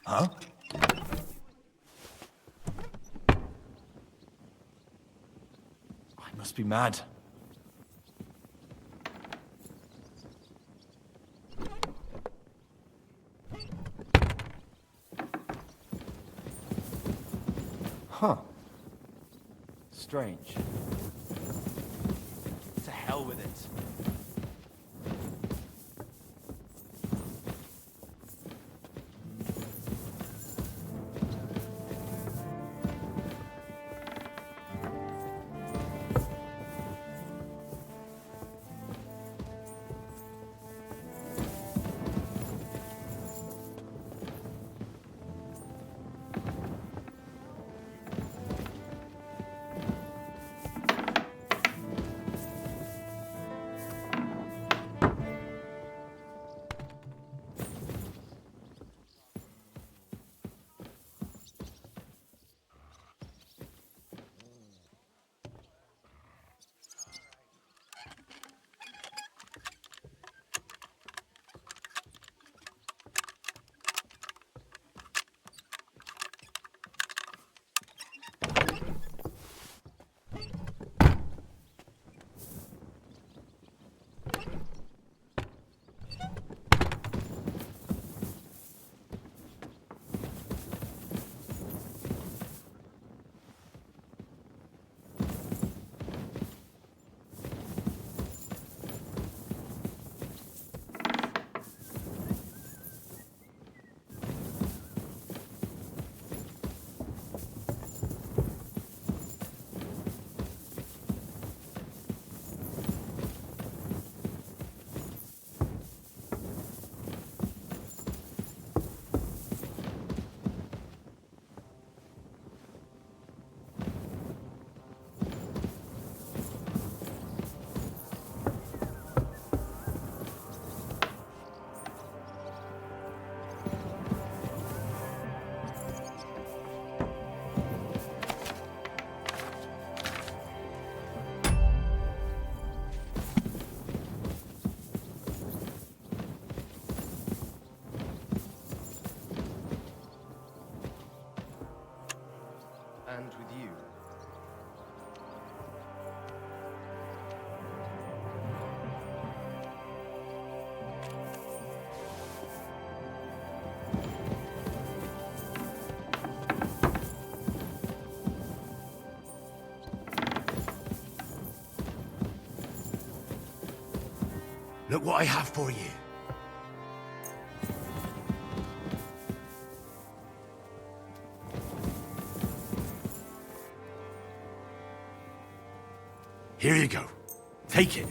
Huh? I must be mad. Huh. Strange. To hell with it. And with you. Look what I have for you. Here you go. Take it.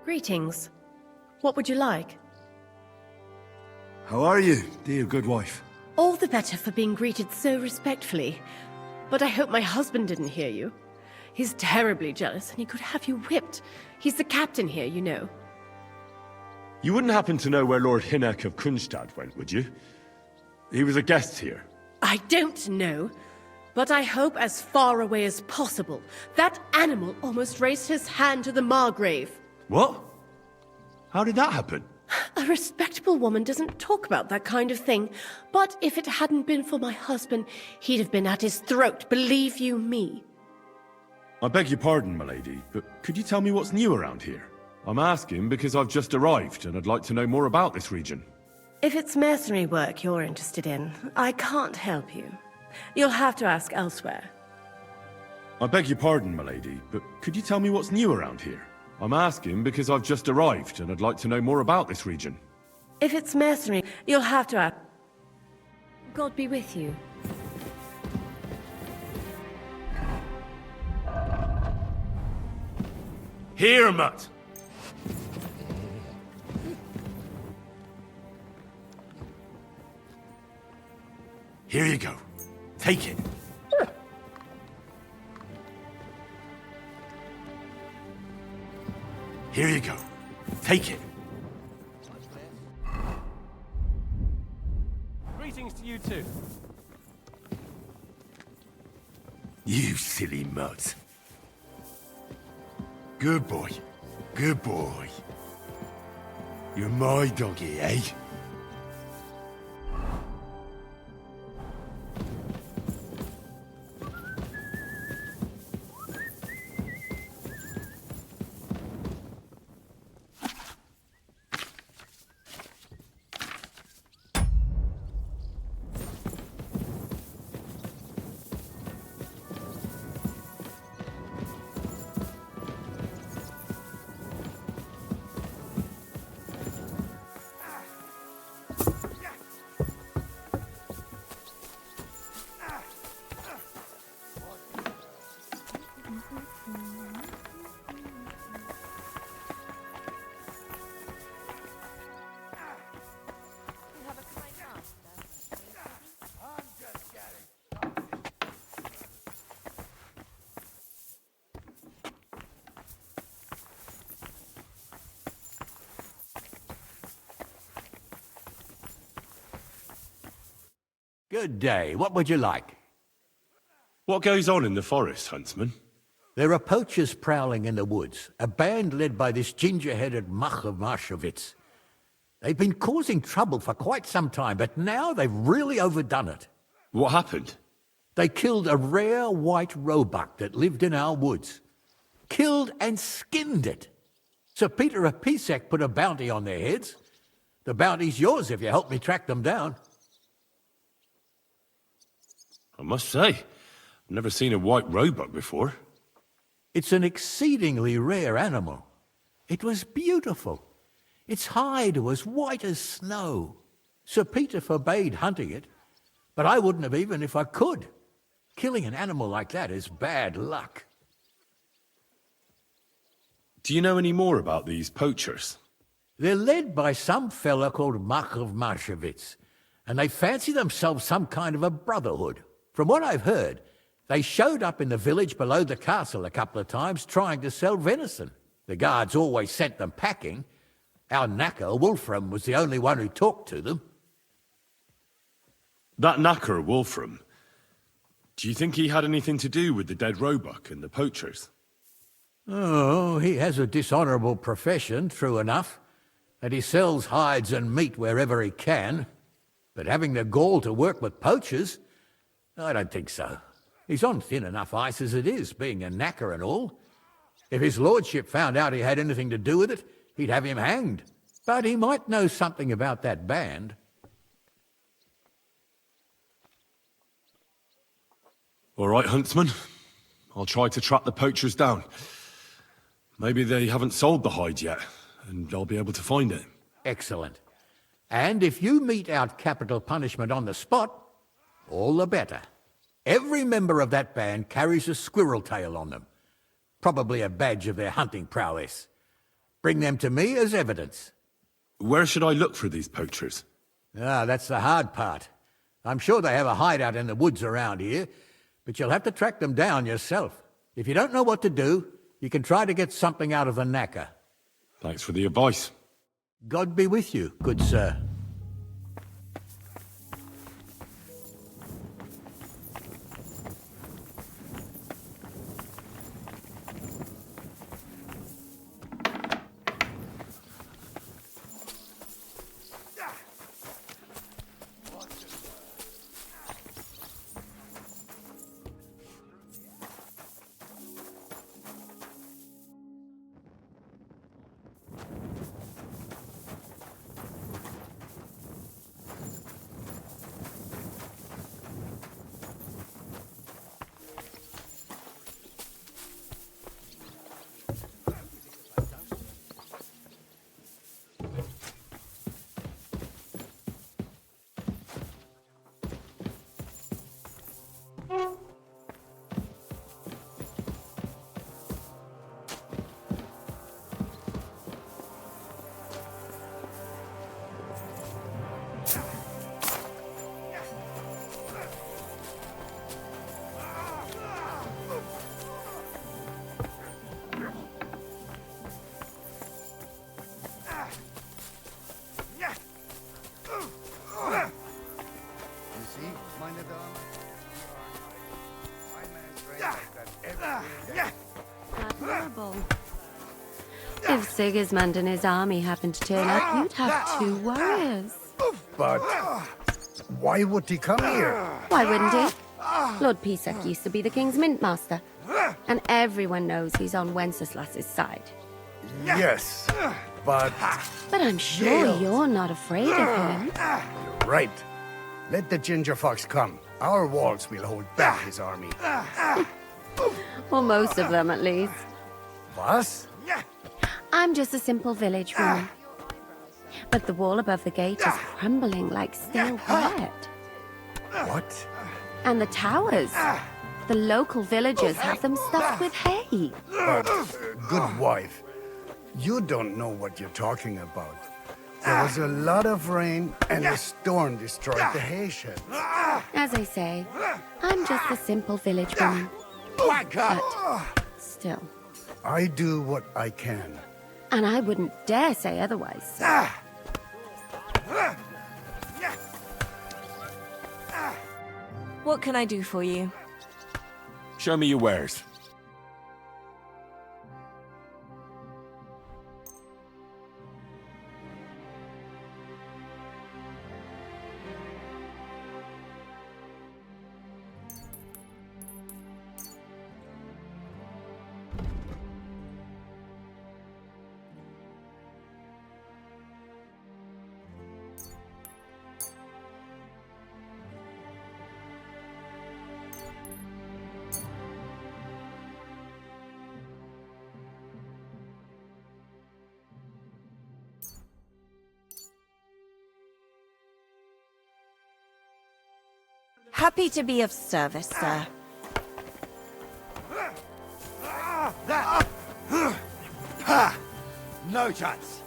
Greetings. What would you like? How are you, dear good wife? All the better for being greeted so respectfully. But I hope my husband didn't hear you. He's terribly jealous and he could have you whipped. He's the captain here, you know. You wouldn't happen to know where Lord Hinnock of Kunstad went, would you? He was a guest here. I don't know, but I hope as far away as possible. That animal almost raised his hand to the Margrave. What? How did that happen? A respectable woman doesn't talk about that kind of thing, but if it hadn't been for my husband, he'd have been at his throat, believe you me. I beg your pardon, milady, but could you tell me what's new around here? I'm asking because I've just arrived and I'd like to know more about this region. If it's mercenary work you're interested in, I can't help you. You'll have to ask elsewhere. I beg your pardon, milady, but could you tell me what's new around here? I'm asking because I've just arrived and I'd like to know more about this region. If it's mercenary, you'll have to ask. God be with you. Here, Mutt. Here you go. Take it. Here you go. Take it. Greetings to you too. You silly mutt. Good boy. Good boy. You're my doggy, eh? Good day. What would you like? What goes on in the forest, Huntsman? There are poachers prowling in the woods, a band led by this ginger-headed muck of Marshowitz. They've been causing trouble for quite some time, but now they've really overdone it. What happened? They killed a rare white roebuck that lived in our woods. Killed and skinned it. Sir Peter of Pisek put a bounty on their heads. The bounty's yours if you help me track them down. I must say, I've never seen a white roebuck before. It's an exceedingly rare animal. It was beautiful. Its hide was white as snow. Sir Peter forbade hunting it, but I wouldn't have even if I could. Killing an animal like that is bad luck. Do you know any more about these poachers? They're led by some fella called Mark of Marshowitz, and they fancy themselves some kind of a brotherhood. From what I've heard, they showed up in the village below the castle a couple of times trying to sell venison. The guards always sent them packing. Our knacker, Wolfram, was the only one who talked to them. That knacker, Wolfram, do you think he had anything to do with the dead roebuck and the poachers? Oh, he has a dishonourable profession, true enough, and he sells hides and meat wherever he can. But having the gall to work with poachers, I don't think so. He's on thin enough ice as it is, being a knacker and all. If his lordship found out he had anything to do with it, he'd have him hanged. But he might know something about that band. All right, Huntsman. I'll try to track the poachers down. Maybe they haven't sold the hide yet, and I'll be able to find it. Excellent. And if you mete out capital punishment on the spot, all the better. Every member of that band carries a squirrel tail on them. Probably a badge of their hunting prowess. Bring them to me as evidence. Where should I look for these poachers? Ah, that's the hard part. I'm sure they have a hideout in the woods around here, but you'll have to track them down yourself. If you don't know what to do, you can try to get something out of the knacker. Thanks for the advice. God be with you, good sir. If Sigismund and his army happened to turn up, you'd have 2 warriors. But why would he come here? Why wouldn't he? Lord Pisak used to be the king's mintmaster. And everyone knows he's on Wenceslas's side. Yes, but But I'm sure you're not afraid of him. you're right. Let the ginger fox come. Our walls will hold back his army. Or most of them, at least. Was? I'm just a simple village woman. But the wall above the gate is crumbling like stale bread. What? And the towers. The local villagers have them stuffed with hay. But, good wife, you don't know what you're talking about. There was a lot of rain and a storm destroyed the hay sheds. As I say, I'm just a simple village woman. But still. I do what I can. And I wouldn't dare say otherwise. What can I do for you? Show me your wares. Happy to be of service, sir. No chance.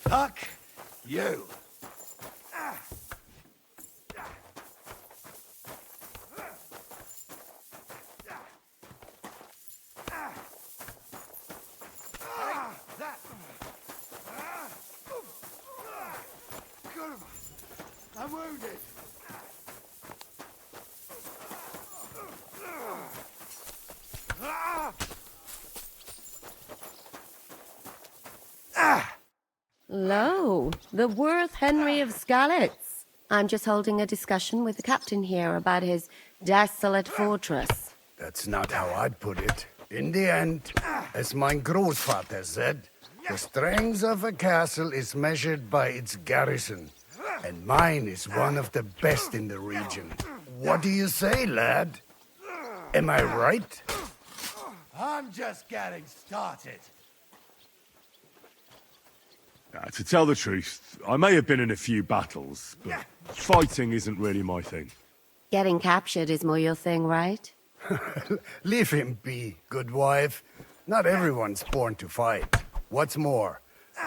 Fuck you. I'm wounded. Lo, the Worth Henry of Skalitz. I'm just holding a discussion with the captain here about his desolate fortress. That's not how I'd put it. In the end, as my grandfather said, the strength of a castle is measured by its garrison. And mine is one of the best in the region. What do you say, lad? Am I right? I'm just getting started. To tell the truth, I may have been in a few battles, but fighting isn't really my thing. Getting captured is more your thing, right? Leave him be, good wife. Not everyone's born to fight. What's more,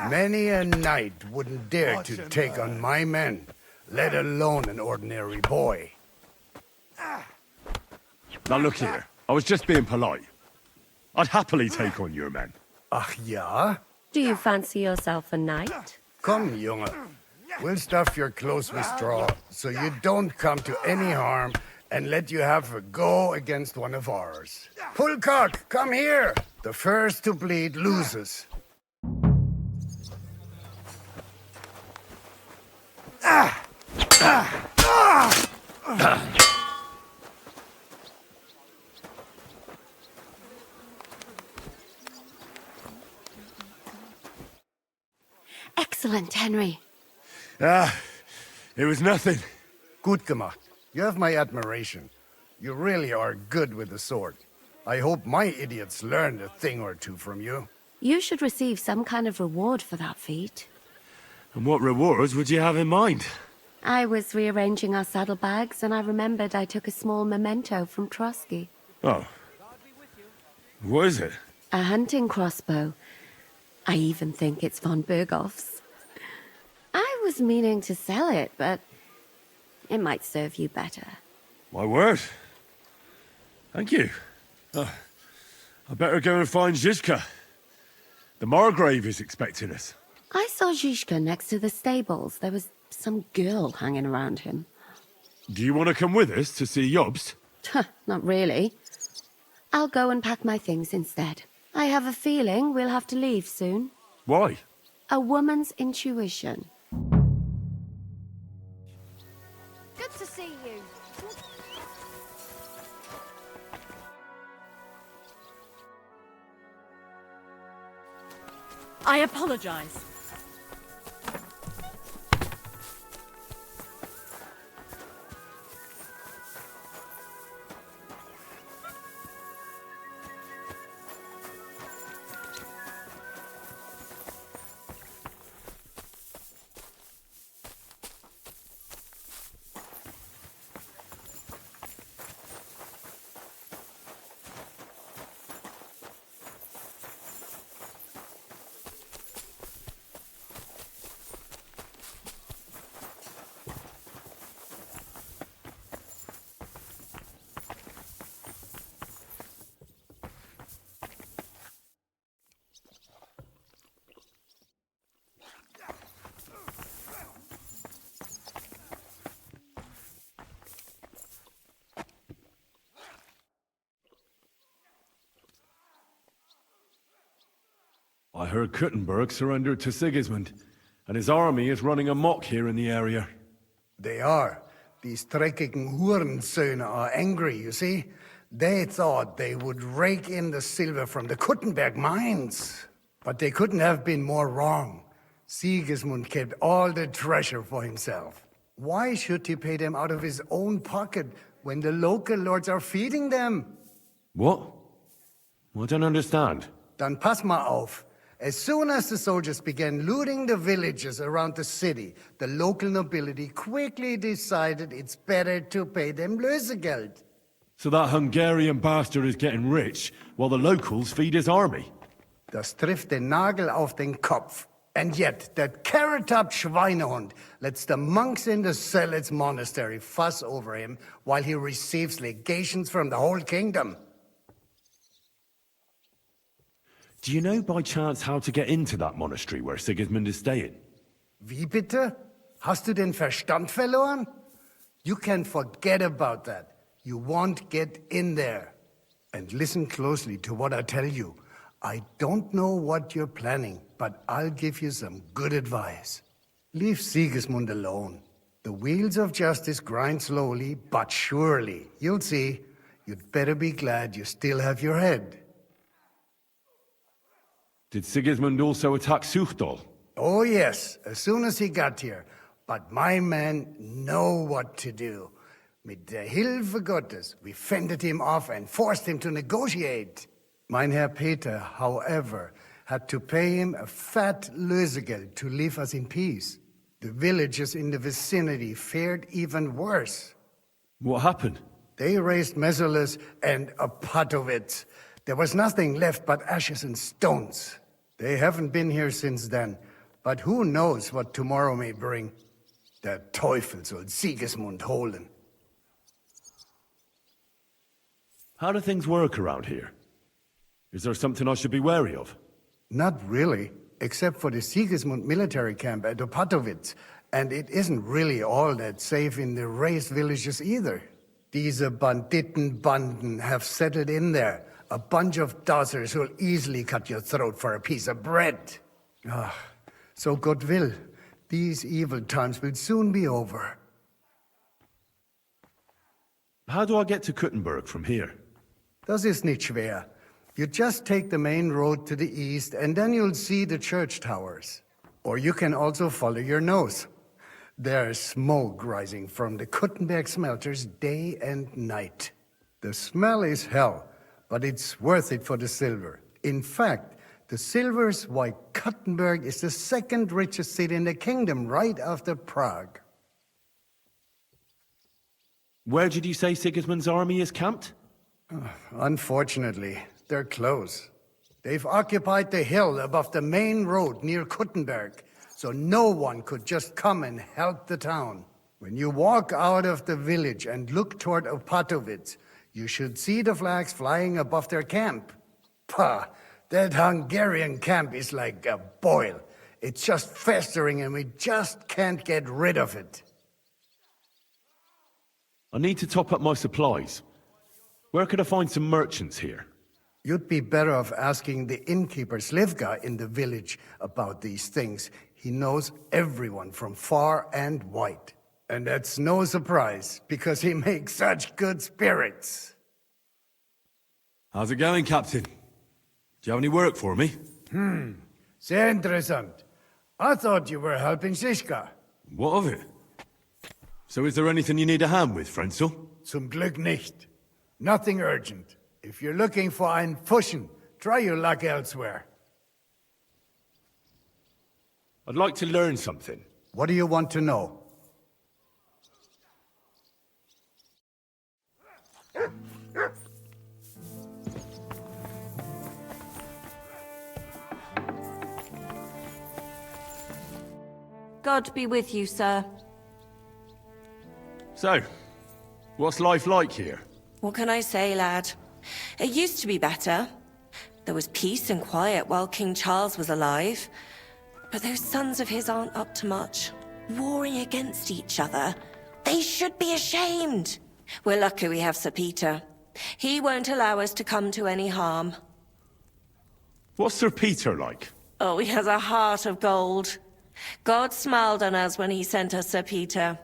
many a knight wouldn't dare to take on my men, let alone an ordinary boy. Now look here, I was just being polite. I'd happily take on your men. Ach ja? Do you fancy yourself a knight? Come, Junge. We'll stuff your clothes with straw, so you don't come to any harm, and let you have a go against one of ours. Pullcock, come here! The first to bleed loses. Excellent, Henry. It was nothing. Gut gemacht. You have my admiration. You really are good with the sword. I hope my idiots learned a thing or two from you. You should receive some kind of reward for that feat. And what rewards would you have in mind? I was rearranging our saddlebags, and I remembered I took a small memento from Trotsky. Oh. What is it? A hunting crossbow. I even think it's von Berghoff's. I was meaning to sell it, but it might serve you better. My word. Thank you. I better go and find Zizka. The Margrave is expecting us. I saw Zhishka next to the stables. There was some girl hanging around him. Do you want to come with us to see Jobst? Not really. I'll go and pack my things instead. I have a feeling we'll have to leave soon. Why? A woman's intuition. Good to see you. I apologize. I heard Kuttenberg surrendered to Sigismund, and his army is running amok here in the area. They are. These dreckigen Hurensöhne are angry, you see? They thought they would rake in the silver from the Kuttenberg mines. But they couldn't have been more wrong. Sigismund kept all the treasure for himself. Why should he pay them out of his own pocket when the local lords are feeding them? What? I don't understand. Dann pass mal auf. As soon as the soldiers began looting the villages around the city, the local nobility quickly decided it's better to pay them Lösegeld. So that Hungarian bastard is getting rich, while the locals feed his army? Das trifft den Nagel auf den Kopf. And yet, that carrot-top Schweinehund lets the monks in the Zealots monastery fuss over him while he receives legations from the whole kingdom. Do you know by chance how to get into that monastery where Sigismund is staying? Wie bitte? Hast du den Verstand verloren? You can forget about that. You won't get in there. And listen closely to what I tell you. I don't know what you're planning, but I'll give you some good advice. Leave Sigismund alone. The wheels of justice grind slowly, but surely. You'll see. You'd better be glad you still have your head. Did Sigismund also attack Suchdol? Oh yes, as soon as he got here. But my men know what to do. Mit der Hilfe Gottes, we fended him off and forced him to negotiate. Mein Herr Peter, however, had to pay him a fat lösegeld to leave us in peace. The villagers in the vicinity fared even worse. What happened? They raised Mesolas and Opatovitz. There was nothing left but ashes and stones. They haven't been here since then, but who knows what tomorrow may bring. Der Teufel soll Sigismund holen. How do things work around here? Is there something I should be wary of? Not really, except for the Sigismund military camp at Opatovitz. And it isn't really all that safe in the raised villages either. Diese Banditenbanden have settled in there. A bunch of dossers who'll easily cut your throat for a piece of bread. Ah, so God will. These evil times will soon be over. How do I get to Kuttenberg from here? Das ist nicht schwer. You just take the main road to the east, and then you'll see the church towers. Or you can also follow your nose. There's smoke rising from the Kuttenberg smelters day and night. The smell is hell, but it's worth it for the silver. In fact, the silver's why Kuttenberg is the second richest city in the kingdom, right after Prague. Where did you say Sigismund's army is camped? Unfortunately, they're close. They've occupied the hill above the main road near Kuttenberg, so no one could just come and help the town. When you walk out of the village and look toward Opatovitz, you should see the flags flying above their camp. Pah, that Hungarian camp is like a boil. It's just festering and we just can't get rid of it. I need to top up my supplies. Where could I find some merchants here? You'd be better off asking the innkeeper Slivka in the village about these things. He knows everyone from far and wide. And that's no surprise, because he makes such good spirits. How's it going, Captain? Do you have any work for me? Sehr interessant. I thought you were helping Shishka. What of it? So is there anything you need a hand with, Frenzel? Zum Glück nicht. Nothing urgent. If you're looking for ein Fuschen, try your luck elsewhere. I'd like to learn something. What do you want to know? God be with you, sir. So, what's life like here? What can I say, lad? It used to be better. There was peace and quiet while King Charles was alive. But those sons of his aren't up to much. Warring against each other. They should be ashamed. We're lucky we have Sir Peter. He won't allow us to come to any harm. What's Sir Peter like? Oh, he has a heart of gold. God smiled on us when he sent us Sir Peter.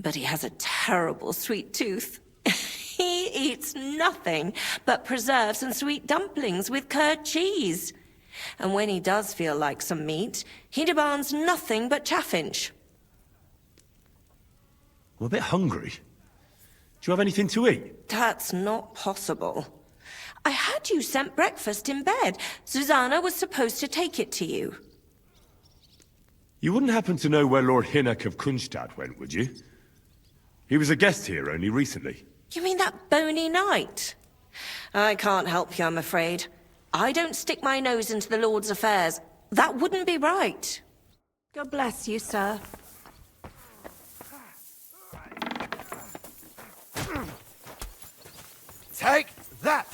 But he has a terrible sweet tooth. He eats nothing but preserves and sweet dumplings with curd cheese. And when he does feel like some meat, he demands nothing but chaffinch. I'm a bit hungry. Do you have anything to eat? That's not possible. I had you sent breakfast in bed. Susanna was supposed to take it to you. You wouldn't happen to know where Lord Hinnock of Kunstad went, would you? He was a guest here only recently. You mean that bony knight? I can't help you, I'm afraid. I don't stick my nose into the Lord's affairs. That wouldn't be right. God bless you, sir. Take that!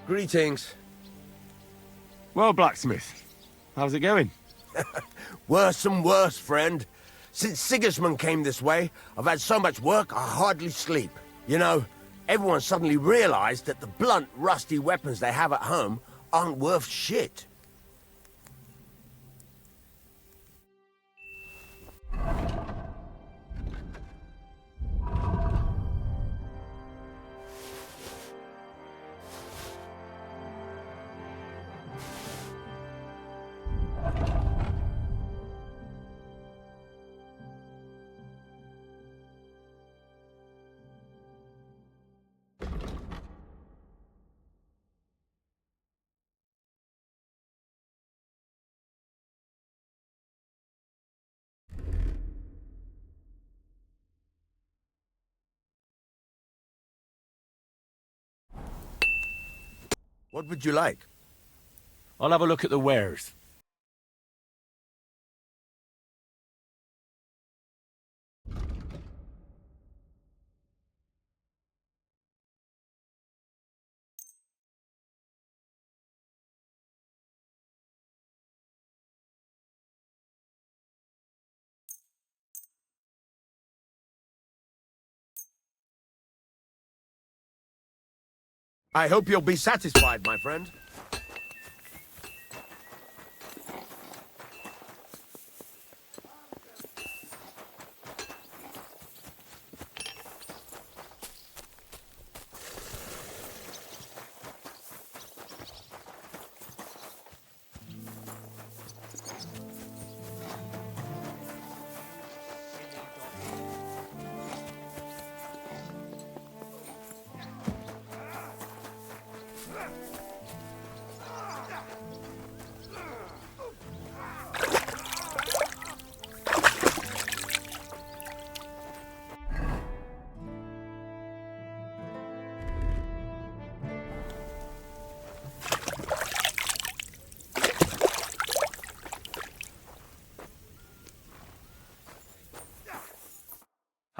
Greetings. Well, blacksmith, how's it going? Worse and worse, friend. Since Sigismund came this way, I've had so much work I hardly sleep. You know, everyone suddenly realized that the blunt, rusty weapons they have at home aren't worth shit. What would you like? I'll have a look at the wares. I hope you'll be satisfied, my friend.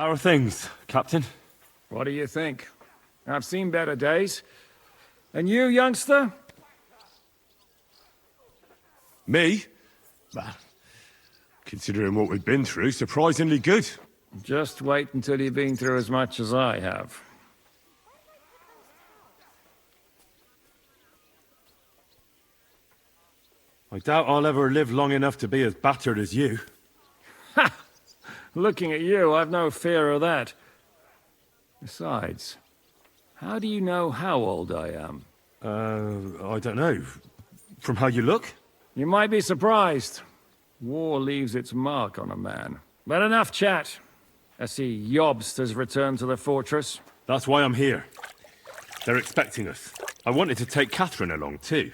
How are things, Captain? What do you think? I've seen better days. And you, youngster? Me? Well, considering what we've been through, surprisingly good. Just wait until you've been through as much as I have. I doubt I'll ever live long enough to be as battered as you. Ha! Looking at you, I've no fear of that. Besides, how do you know how old I am? I don't know. From how you look? You might be surprised. War leaves its mark on a man. But enough chat. I see Jobst has returned to the fortress. That's why I'm here. They're expecting us. I wanted to take Catherine along too,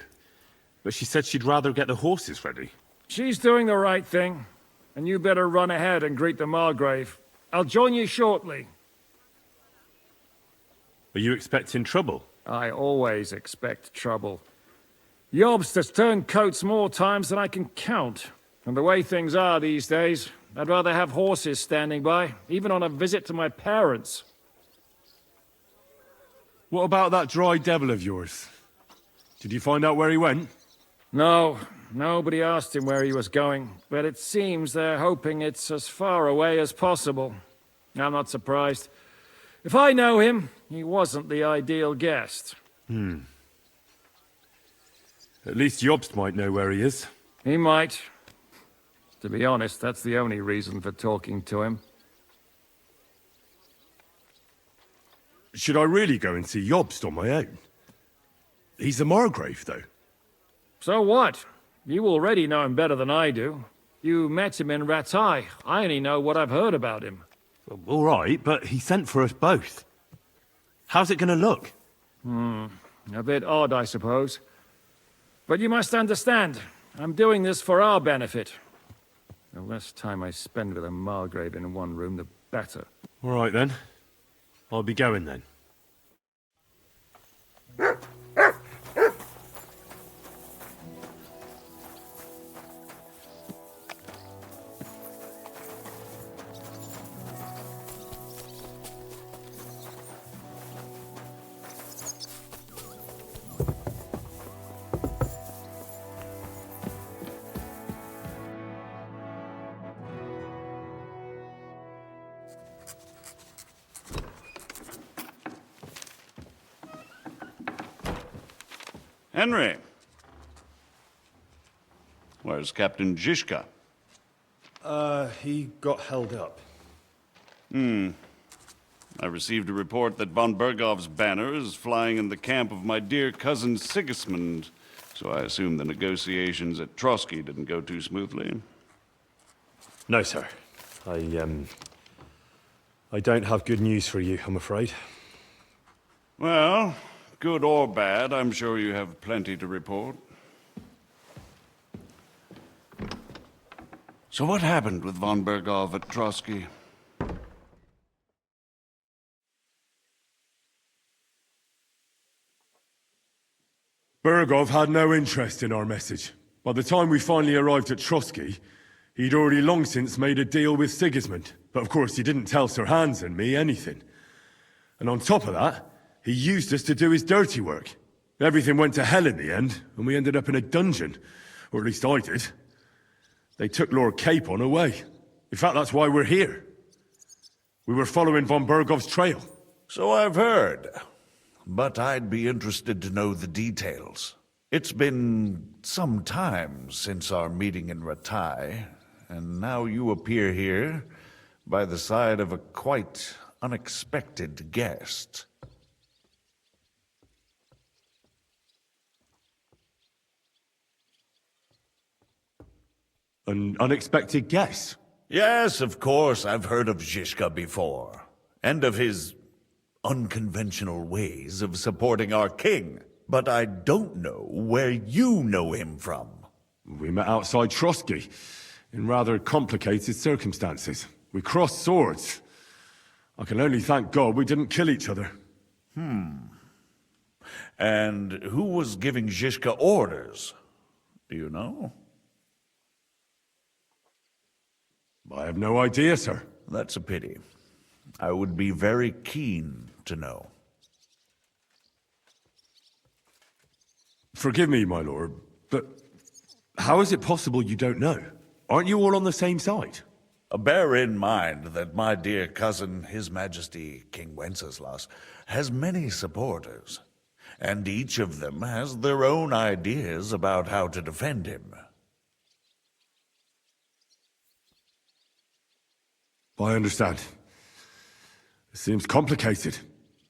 but she said she'd rather get the horses ready. She's doing the right thing, and you better run ahead and greet the Margrave. I'll join you shortly. Are you expecting trouble? I always expect trouble. Jobst has turned coats more times than I can count. And the way things are these days, I'd rather have horses standing by, even on a visit to my parents. What about that dry devil of yours? Did you find out where he went? No, nobody asked him where he was going, but it seems they're hoping it's as far away as possible. I'm not surprised. If I know him, he wasn't the ideal guest. At least Jobst might know where he is. He might. To be honest, that's the only reason for talking to him. Should I really go and see Jobst on my own? He's the Margrave, though. So what? You already know him better than I do. You met him in Ratai. I only know what I've heard about him. Well, all right, but he sent for us both. How's it going to look? A bit odd, I suppose. But you must understand, I'm doing this for our benefit. The less time I spend with a Margrave in one room, the better. All right, then. I'll be going, then. Henry. Where's Captain Zizka? He got held up. I received a report that von Bergov's banner is flying in the camp of my dear cousin Sigismund, so I assume the negotiations at Trotsky didn't go too smoothly. No, sir. I don't have good news for you, I'm afraid. Well, good or bad, I'm sure you have plenty to report. So what happened with von Bergov at Trotsky? Bergov had no interest in our message. By the time we finally arrived at Trotsky, he'd already long since made a deal with Sigismund. But of course, he didn't tell Sir Hans and me anything. And on top of that, he used us to do his dirty work. Everything went to hell in the end, and we ended up in a dungeon. Or at least I did. They took Lord Capon away. In fact, that's why we're here. We were following von Bergov's trail. So I've heard. But I'd be interested to know the details. It's been some time since our meeting in Ratai, and now you appear here by the side of a quite unexpected guest. An unexpected guess? Yes, of course, I've heard of Zizka before, and of his unconventional ways of supporting our king. But I don't know where you know him from. We met outside Trotsky, in rather complicated circumstances. We crossed swords. I can only thank God we didn't kill each other. And who was giving Zizka orders? Do you know? I have no idea, sir. That's a pity. I would be very keen to know. Forgive me, my lord, but how is it possible you don't know? Aren't you all on the same side? Bear in mind that my dear cousin, His Majesty King Wenceslas, has many supporters, and each of them has their own ideas about how to defend him. I understand. It seems complicated.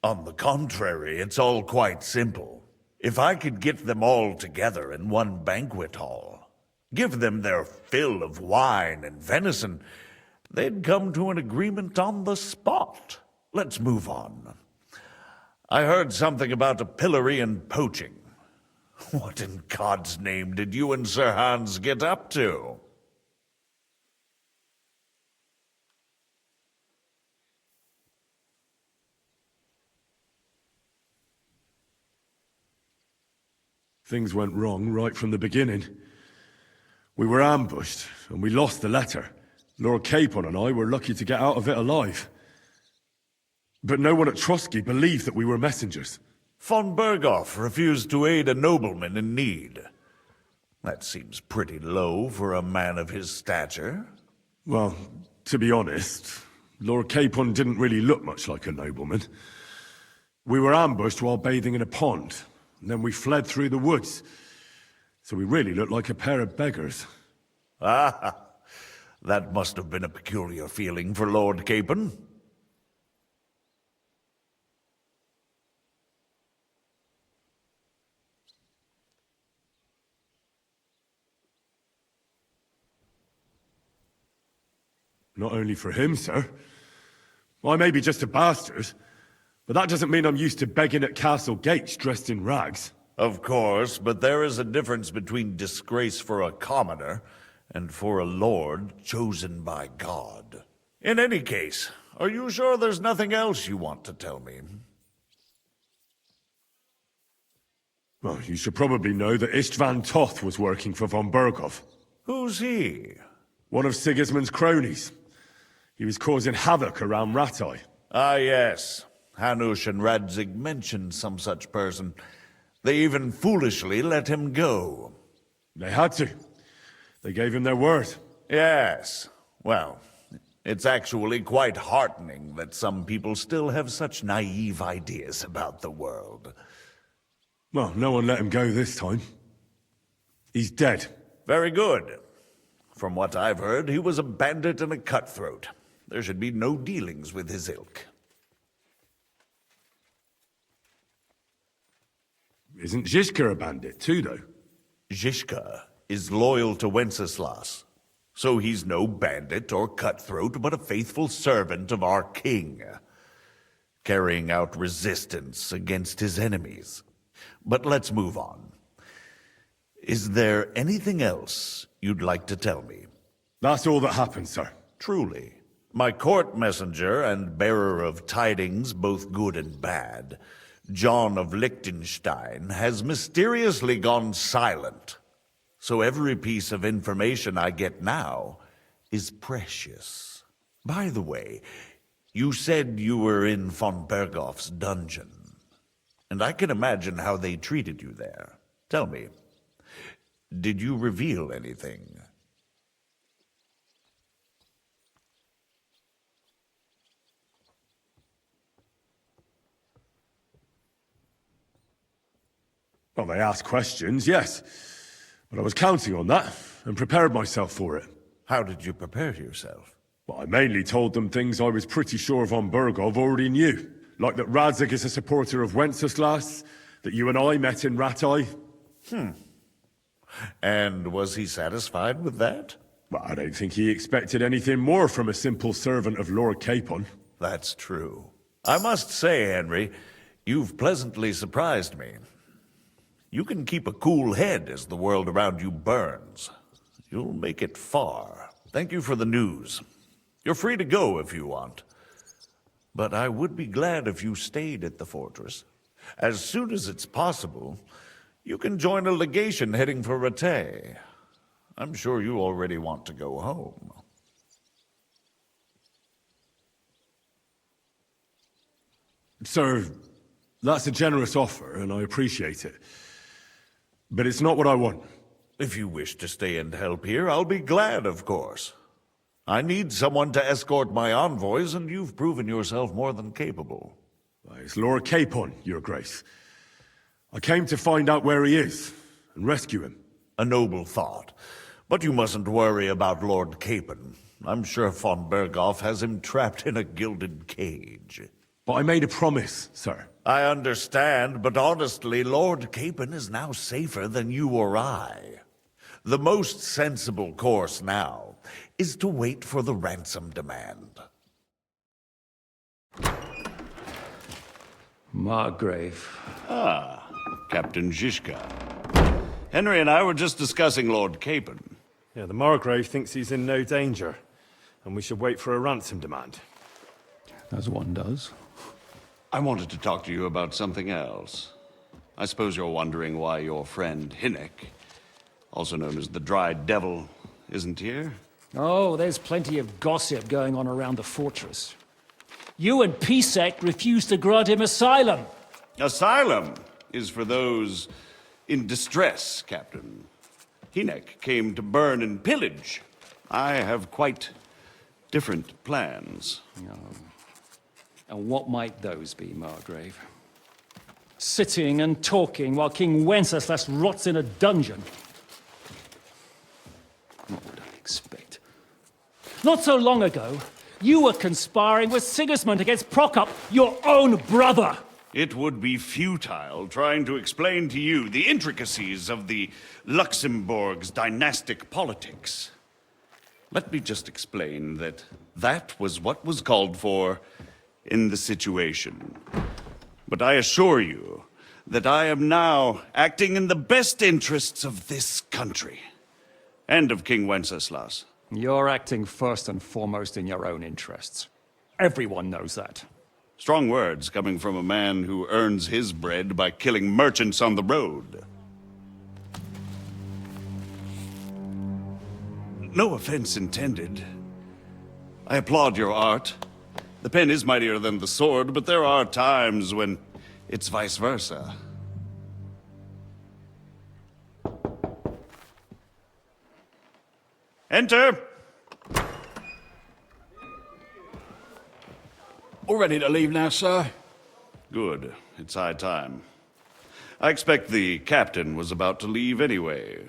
On the contrary, it's all quite simple. If I could get them all together in one banquet hall, give them their fill of wine and venison, they'd come to an agreement on the spot. Let's move on. I heard something about a pillory and poaching. What in God's name did you and Sir Hans get up to? Things went wrong right from the beginning. We were ambushed, and we lost the letter. Lord Capon and I were lucky to get out of it alive. But no one at Trotsky believed that we were messengers. Von Bergov refused to aid a nobleman in need. That seems pretty low for a man of his stature. Well, to be honest, Lord Capon didn't really look much like a nobleman. We were ambushed while bathing in a pond, and then we fled through the woods. So we really looked like a pair of beggars. Ah, that must have been a peculiar feeling for Lord Capon. Not only for him, sir. I may be just a bastard, but that doesn't mean I'm used to begging at castle gates dressed in rags. Of course, but there is a difference between disgrace for a commoner and for a lord chosen by God. In any case, are you sure there's nothing else you want to tell me? Well, you should probably know that Istvan Toth was working for von Bergov. Who's he? One of Sigismund's cronies. He was causing havoc around Ratai. Ah, yes. Hanush and Radzig mentioned some such person. They even foolishly let him go. They had to. They gave him their word. Yes. Well, it's actually quite heartening that some people still have such naive ideas about the world. Well, no one let him go this time. He's dead. Very good. From what I've heard, he was a bandit and a cutthroat. There should be no dealings with his ilk. Isn't Zhishka a bandit too, though? Zhishka is loyal to Wenceslas, so he's no bandit or cutthroat, but a faithful servant of our king, carrying out resistance against his enemies. But let's move on. Is there anything else you'd like to tell me? That's all that happened, sir. Truly. My court messenger and bearer of tidings, both good and bad, John of Liechtenstein, has mysteriously gone silent. So every piece of information I get now is precious. By the way, you said you were in von Berghoff's dungeon, and I can imagine how they treated you there. Tell me, did you reveal anything? Well, they asked questions, yes. But I was counting on that, and prepared myself for it. How did you prepare yourself? Well, I mainly told them things I was pretty sure von Berghoff already knew. Like that Radzig is a supporter of Wenceslas, that you and I met in Ratai. And was he satisfied with that? Well, I don't think he expected anything more from a simple servant of Lord Capon. That's true. I must say, Henry, you've pleasantly surprised me. You can keep a cool head as the world around you burns. You'll make it far. Thank you for the news. You're free to go if you want. But I would be glad if you stayed at the fortress. As soon as it's possible, you can join a legation heading for Rattay. I'm sure you already want to go home. Sir, that's a generous offer, and I appreciate it. But it's not what I want. If you wish to stay and help here, I'll be glad, of course. I need someone to escort my envoys, and you've proven yourself more than capable. It's Lord Capon, Your Grace. I came to find out where he is, and rescue him. A noble thought. But you mustn't worry about Lord Capon. I'm sure von Berghoff has him trapped in a gilded cage. But I made a promise, sir. I understand, but honestly, Lord Capon is now safer than you or I. The most sensible course now is to wait for the ransom demand. Margrave. Ah, Captain Zhishka. Henry and I were just discussing Lord Capon. Yeah, the Margrave thinks he's in no danger, and we should wait for a ransom demand. As one does. I wanted to talk to you about something else. I suppose you're wondering why your friend Hinnek, also known as the Dried Devil, isn't here? Oh, there's plenty of gossip going on around the fortress. You and Pisek refused to grant him asylum. Asylum is for those in distress, Captain. Hinnek came to burn and pillage. I have quite different plans. And what might those be, Margrave? Sitting and talking while King Wenceslas rots in a dungeon. What would I expect? Not so long ago, you were conspiring with Sigismund against Prokop, your own brother! It would be futile trying to explain to you the intricacies of the Luxembourg's dynastic politics. Let me just explain that that was what was called for in the situation. But I assure you that I am now acting in the best interests of this country and of King Wenceslas. You're acting first and foremost in your own interests. Everyone knows that. Strong words coming from a man who earns his bread by killing merchants on the road. No offense intended. I applaud your art. The pen is mightier than the sword, but there are times when it's vice versa. Enter! All ready to leave now, sir? Good. It's high time. I expect the captain was about to leave anyway.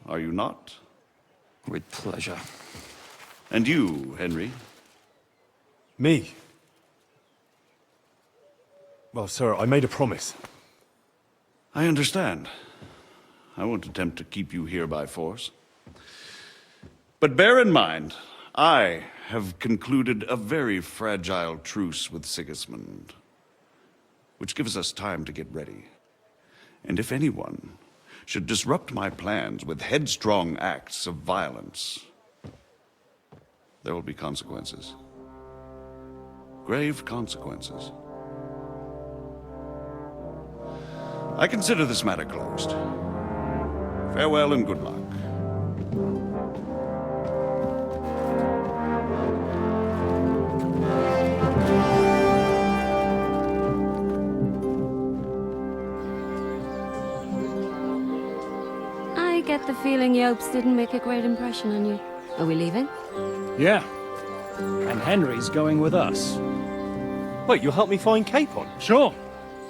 Are you not? With pleasure. And you, Henry? Me? Well, sir, I made a promise. I understand. I won't attempt to keep you here by force. But bear in mind, I have concluded a very fragile truce with Sigismund, which gives us time to get ready. And if anyone should disrupt my plans with headstrong acts of violence, there will be consequences. Grave consequences. I consider this matter closed. Farewell and good luck. I get the feeling Yopes didn't make a great impression on you. Are we leaving? Yeah. And Henry's going with us. Wait, you'll help me find Capon? Sure.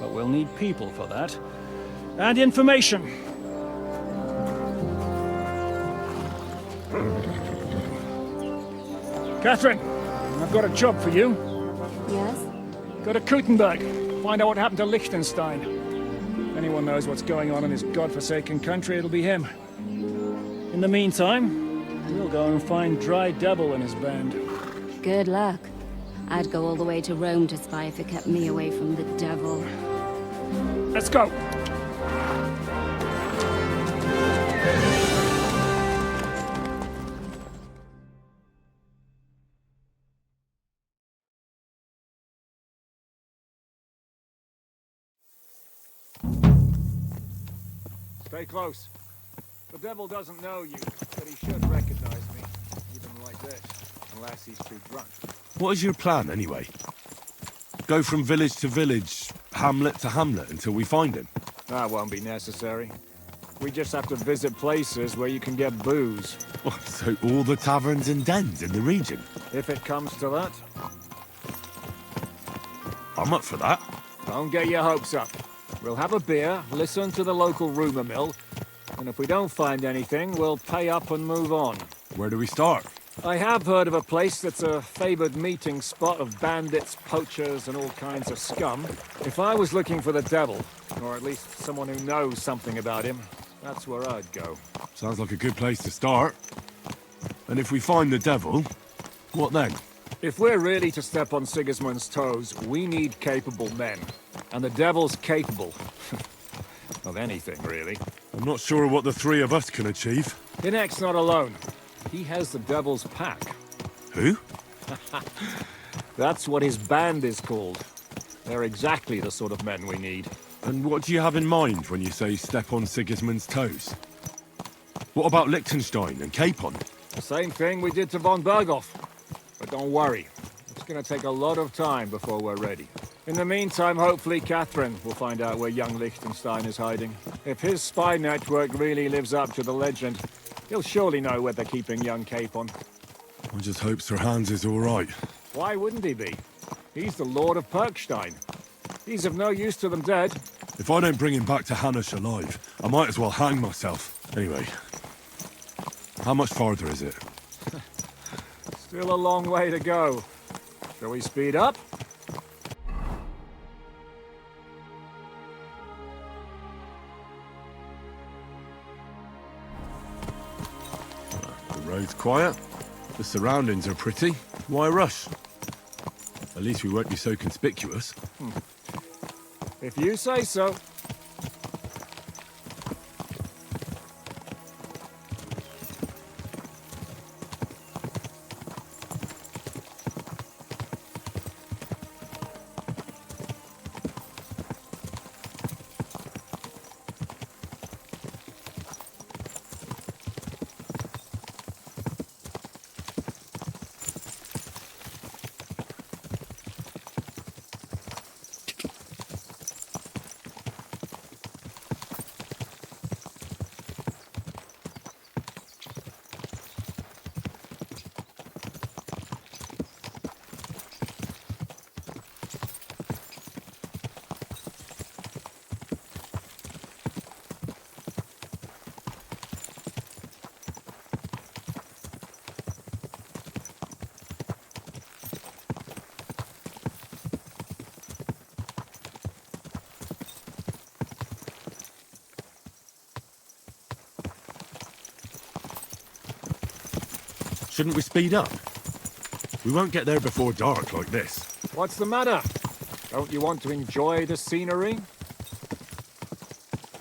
But we'll need people for that. And information. Catherine, I've got a job for you. Yes? Go to Kuttenberg. Find out what happened to Liechtenstein. If anyone knows what's going on in his godforsaken country, it'll be him. In the meantime, we'll go and find Dry Devil and his band. Good luck. I'd go all the way to Rome to spy if it kept me away from the devil. Let's go! Stay close. The devil doesn't know you, but he should recognize me, even like this, unless he's too drunk. What is your plan, anyway? Go from village to village, hamlet to hamlet, until we find him? That won't be necessary. We just have to visit places where you can get booze. Oh, so all the taverns and dens in the region? If it comes to that. I'm up for that. Don't get your hopes up. We'll have a beer, listen to the local rumor mill, and if we don't find anything, we'll pay up and move on. Where do we start? I have heard of a place that's a favored meeting spot of bandits, poachers, and all kinds of scum. If I was looking for the devil, or at least someone who knows something about him, that's where I'd go. Sounds like a good place to start. And if we find the devil, what then? If we're really to step on Sigismund's toes, we need capable men. And the devil's capable. Of anything, really. I'm not sure what the three of us can achieve. Inek's not alone. He has the devil's pack. Who? That's what his band is called. They're exactly the sort of men we need. And what do you have in mind when you say step on Sigismund's toes? What about Liechtenstein and Capon? The same thing we did to von Berghoff. But don't worry. It's gonna take a lot of time before we're ready. In the meantime, hopefully Catherine will find out where young Liechtenstein is hiding. If his spy network really lives up to the legend, he'll surely know where they're keeping young Capon. I just hope Sir Hans is all right. Why wouldn't he be? He's the Lord of Perkstein. He's of no use to them dead. If I don't bring him back to Hanush alive, I might as well hang myself. Anyway, how much farther is it? Still a long way to go. Shall we speed up? The road's quiet. The surroundings are pretty. Why rush? At least we won't be so conspicuous. If you say so. Shouldn't we speed up? We won't get there before dark like this. What's the matter? Don't you want to enjoy the scenery?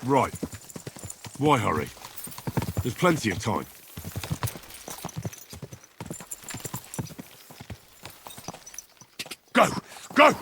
Right. Why hurry? There's plenty of time. Go! Go!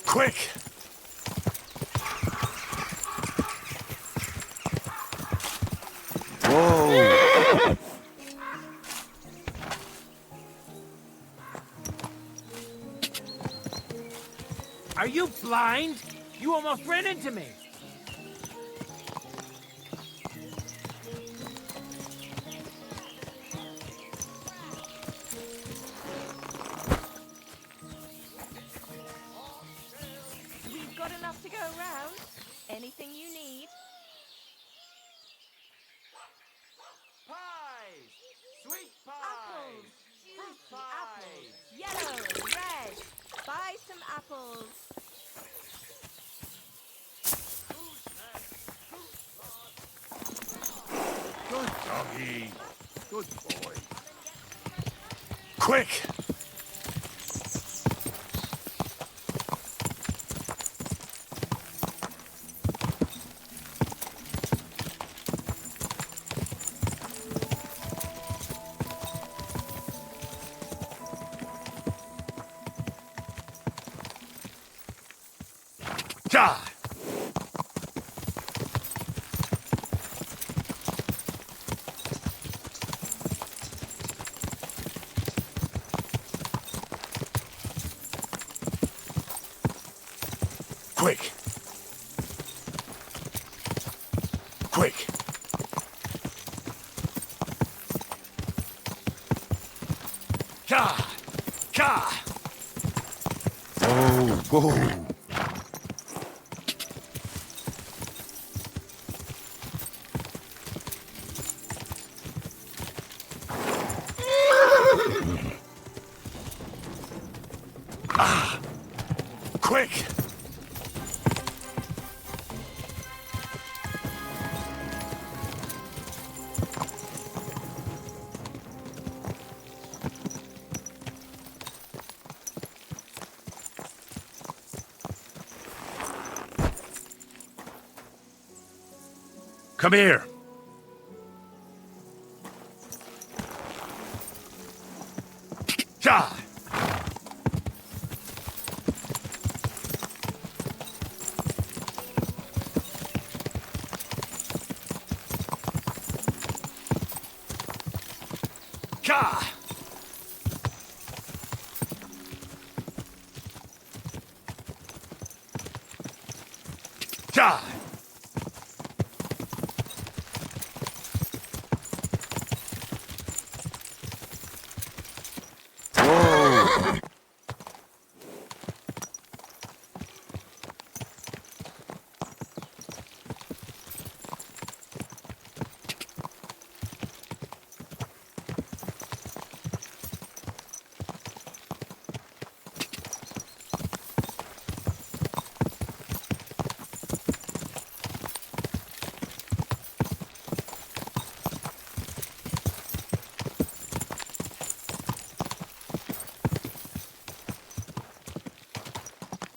Quick! Whoa! Are you blind? You almost ran into me. We've got enough to go around. Anything you need? Pies! Sweet pies! Juicy apples. Yellow, red. Buy some apples. Good doggy. Good boy. Quick! Ja! Quick! Quick! Ja! Ja! Oh, whoa! Quick! Come here. Ja! Ja! Ja! Whoa!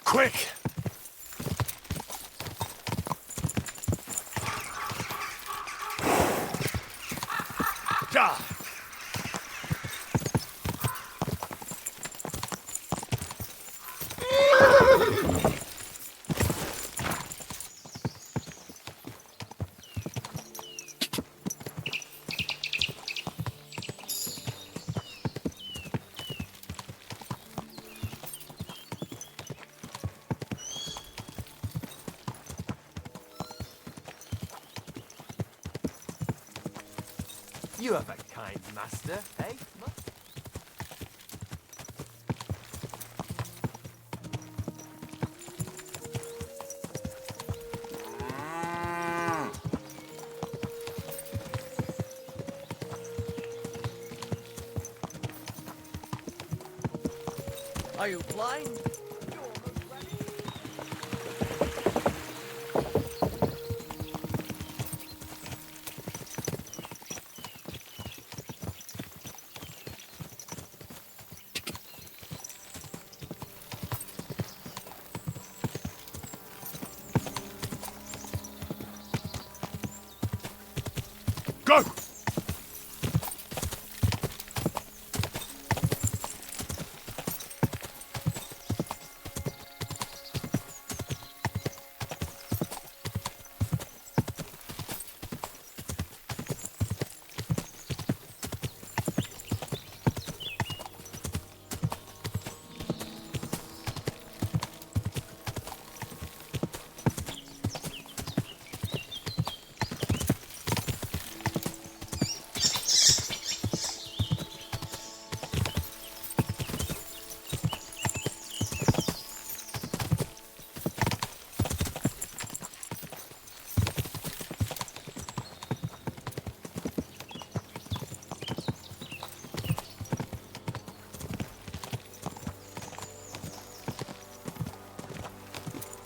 Quick! Ja! You have a kind master, eh? Are you blind? Go!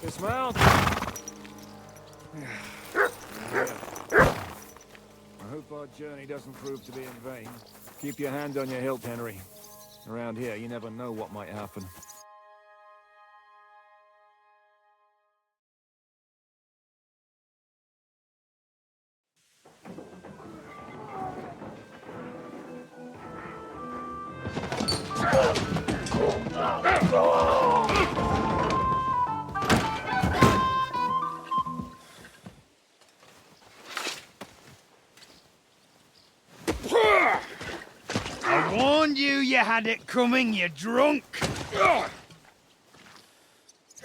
Dismount! I hope our journey doesn't prove to be in vain. Keep your hand on your hilt, Henry. Around here, you never know what might happen. I warned you had it coming, you drunk!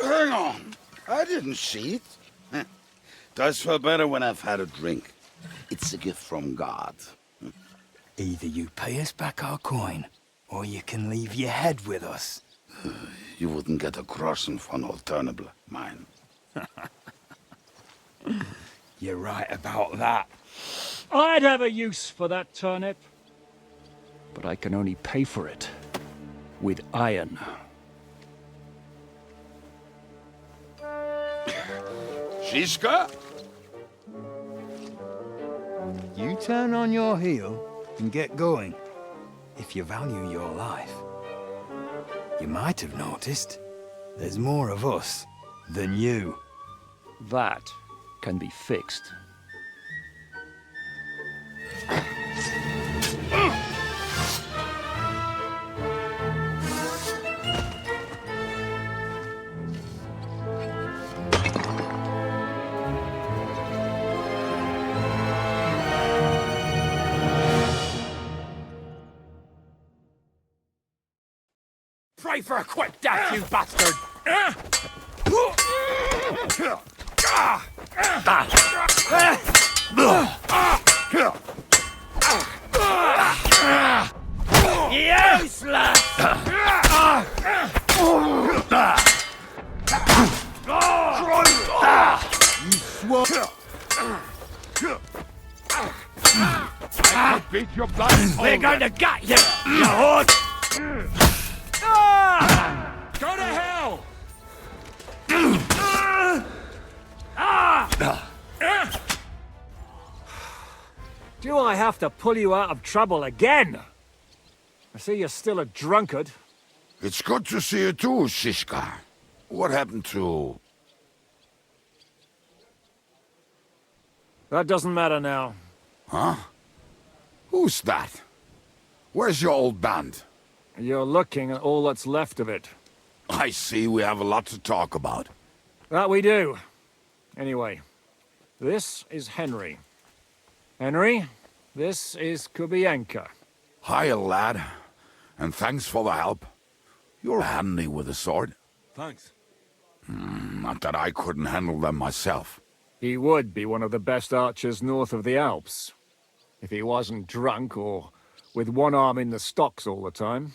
Hang on. I didn't see it. Does feel better when I've had a drink. It's a gift from God. Either you pay us back our coin, or you can leave your head with us. You wouldn't get a groschen for an alternative, mine. You're right about that. I'd have a use for that turnip. But I can only pay for it with iron. Shiska? You turn on your heel and get going. If you value your life. You might have noticed there's more of us than you. That can be fixed. Pray for a quick death, you bastard! Useless! You swore. I could beat your blood. We're going to get you, you horse! Go to hell! Do I have to pull you out of trouble again? I see you're still a drunkard. It's good to see you too, Shishka. What happened to... That doesn't matter now. Huh? Who's that? Where's your old band? You're looking at all that's left of it. I see we have a lot to talk about. That we do. Anyway, this is Henry. Henry, this is Kubienka. Hiya, lad. And thanks for the help. You're handy with a sword. Thanks. Not that I couldn't handle them myself. He would be one of the best archers north of the Alps. If he wasn't drunk or with one arm in the stocks all the time.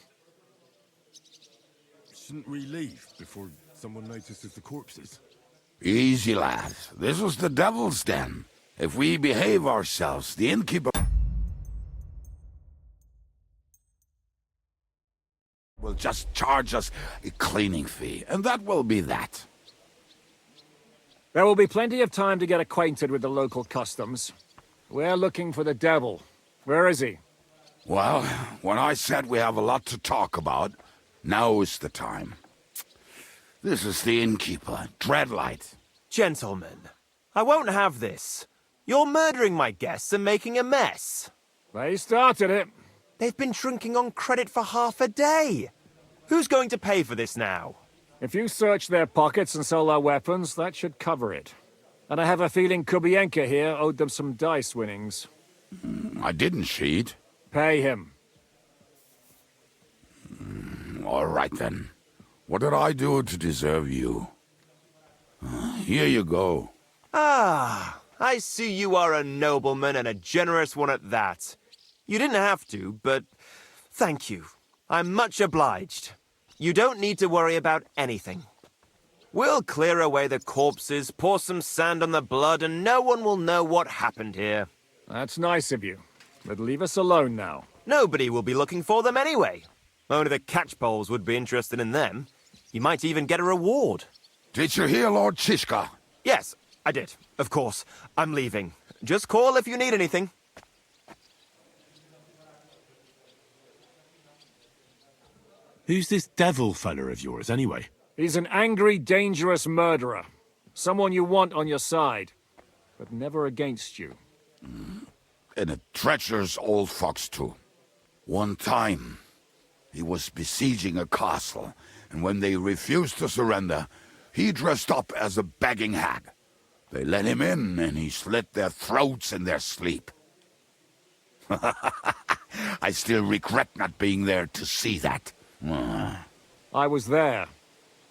Shouldn't we leave before someone notices the corpses? Easy, lad. This was the Devil's Den. If we behave ourselves, the innkeeper will just charge us a cleaning fee, and that will be that. There will be plenty of time to get acquainted with the local customs. We're looking for the devil. Where is he? Well, when I said we have a lot to talk about, now is the time. This is the innkeeper, Dreadlight. Gentlemen, I won't have this. You're murdering my guests and making a mess. They started it. They've been drinking on credit for half a day. Who's going to pay for this now? If you search their pockets and sell their weapons, that should cover it. And I have a feeling Kubienka here owed them some dice winnings. I didn't cheat. Pay him. All right, then. What did I do to deserve you? Here you go. Ah, I see you are a nobleman and a generous one at that. You didn't have to, but thank you. I'm much obliged. You don't need to worry about anything. We'll clear away the corpses, pour some sand on the blood, and no one will know what happened here. That's nice of you, but leave us alone now. Nobody will be looking for them anyway. Only the catchpoles would be interested in them. You might even get a reward. Did you hear Lord Chishka? Yes, I did. Of course. I'm leaving. Just call if you need anything. Who's this devil fella of yours, anyway? He's an angry, dangerous murderer. Someone you want on your side, but never against you. And a treacherous old fox, too. One time, he was besieging a castle, and when they refused to surrender, he dressed up as a begging hag. They let him in, and he slit their throats in their sleep. I still regret not being there to see that. I was there.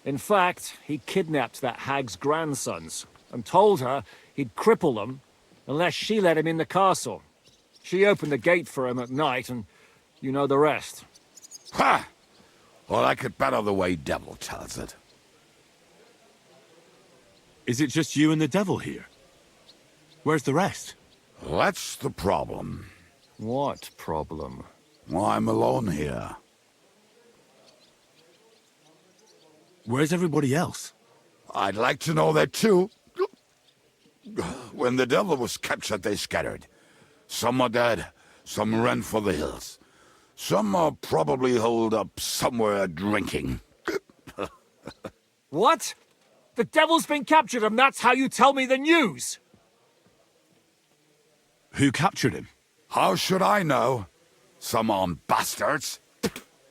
In fact, he kidnapped that hag's grandsons and told her he'd cripple them unless she let him in the castle. She opened the gate for him at night, and you know the rest. Ha! Well, I could better the way Devil tells it. Is it just you and the devil here? Where's the rest? That's the problem. What problem? Well, I'm alone here. Where's everybody else? I'd like to know that too. When the devil was captured, they scattered. Some are dead, some ran for the hills. Some are probably holed up somewhere drinking. What? The devil's been captured and that's how you tell me the news? Who captured him? How should I know? Some armed bastards.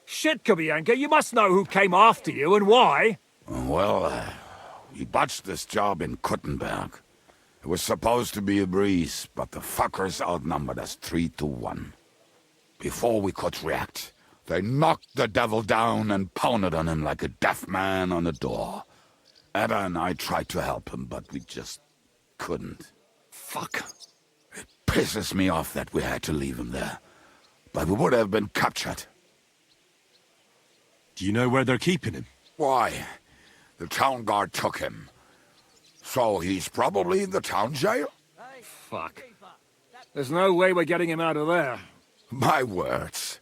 Shit, Kubienka, you must know who came after you and why. Well, we botched this job in Kuttenberg. It was supposed to be a breeze, but the fuckers outnumbered us 3-1. Before we could react, they knocked the devil down and pounded on him like a deaf man on a door. Ada and I tried to help him, but we just couldn't. Fuck. It pisses me off that we had to leave him there. But we would have been captured. Do you know where they're keeping him? Why? The town guard took him. So he's probably in the town jail? Fuck. There's no way we're getting him out of there. My words.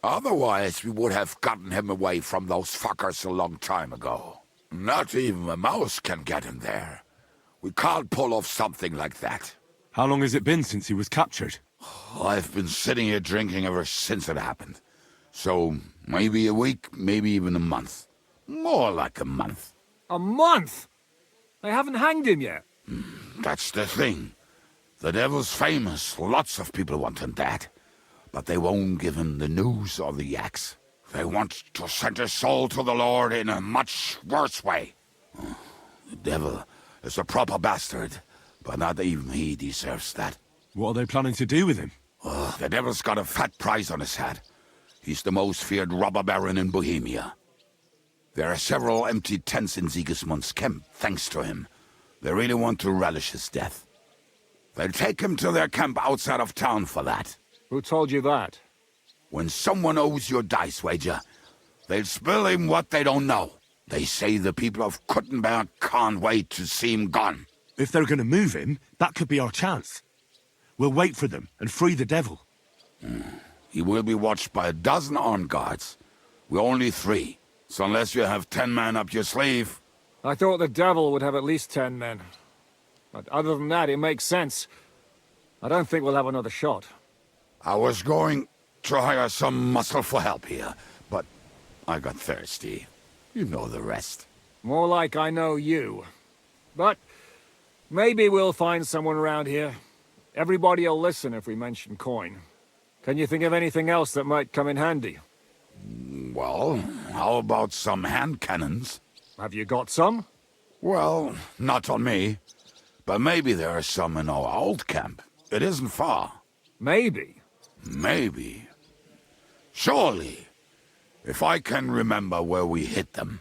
Otherwise, we would have gotten him away from those fuckers a long time ago. Not even a mouse can get in there. We can't pull off something like that. How long has it been since he was captured? I've been sitting here drinking ever since it happened. So, maybe a week, maybe even a month. More like a month. A month? They haven't hanged him yet. That's the thing. The devil's famous. Lots of people want him dead. But they won't give him the news or the axe. They want to send his soul to the Lord in a much worse way. The devil is a proper bastard, but not even he deserves that. What are they planning to do with him? The devil's got a fat price on his head. He's the most feared robber baron in Bohemia. There are several empty tents in Sigismund's camp, thanks to him. They really want to relish his death. They'll take him to their camp outside of town for that. Who told you that? When someone owes you a dice wager, they'll spill him what they don't know. They say the people of Kuttenberg can't wait to see him gone. If they're going to move him, that could be our chance. We'll wait for them and free the devil. He will be watched by a dozen armed guards. We're only 3, so unless you have 10 men up your sleeve... I thought the devil would have at least 10 men. But other than that, it makes sense. I don't think we'll have another shot. I was going to hire some muscle for help here, but I got thirsty. You know the rest. More like I know you. But maybe we'll find someone around here. Everybody'll listen if we mention coin. Can you think of anything else that might come in handy? Well, how about some hand cannons? Have you got some? Well, not on me. But maybe there are some in our old camp. It isn't far. Maybe? Maybe. Surely. If I can remember where we hit them.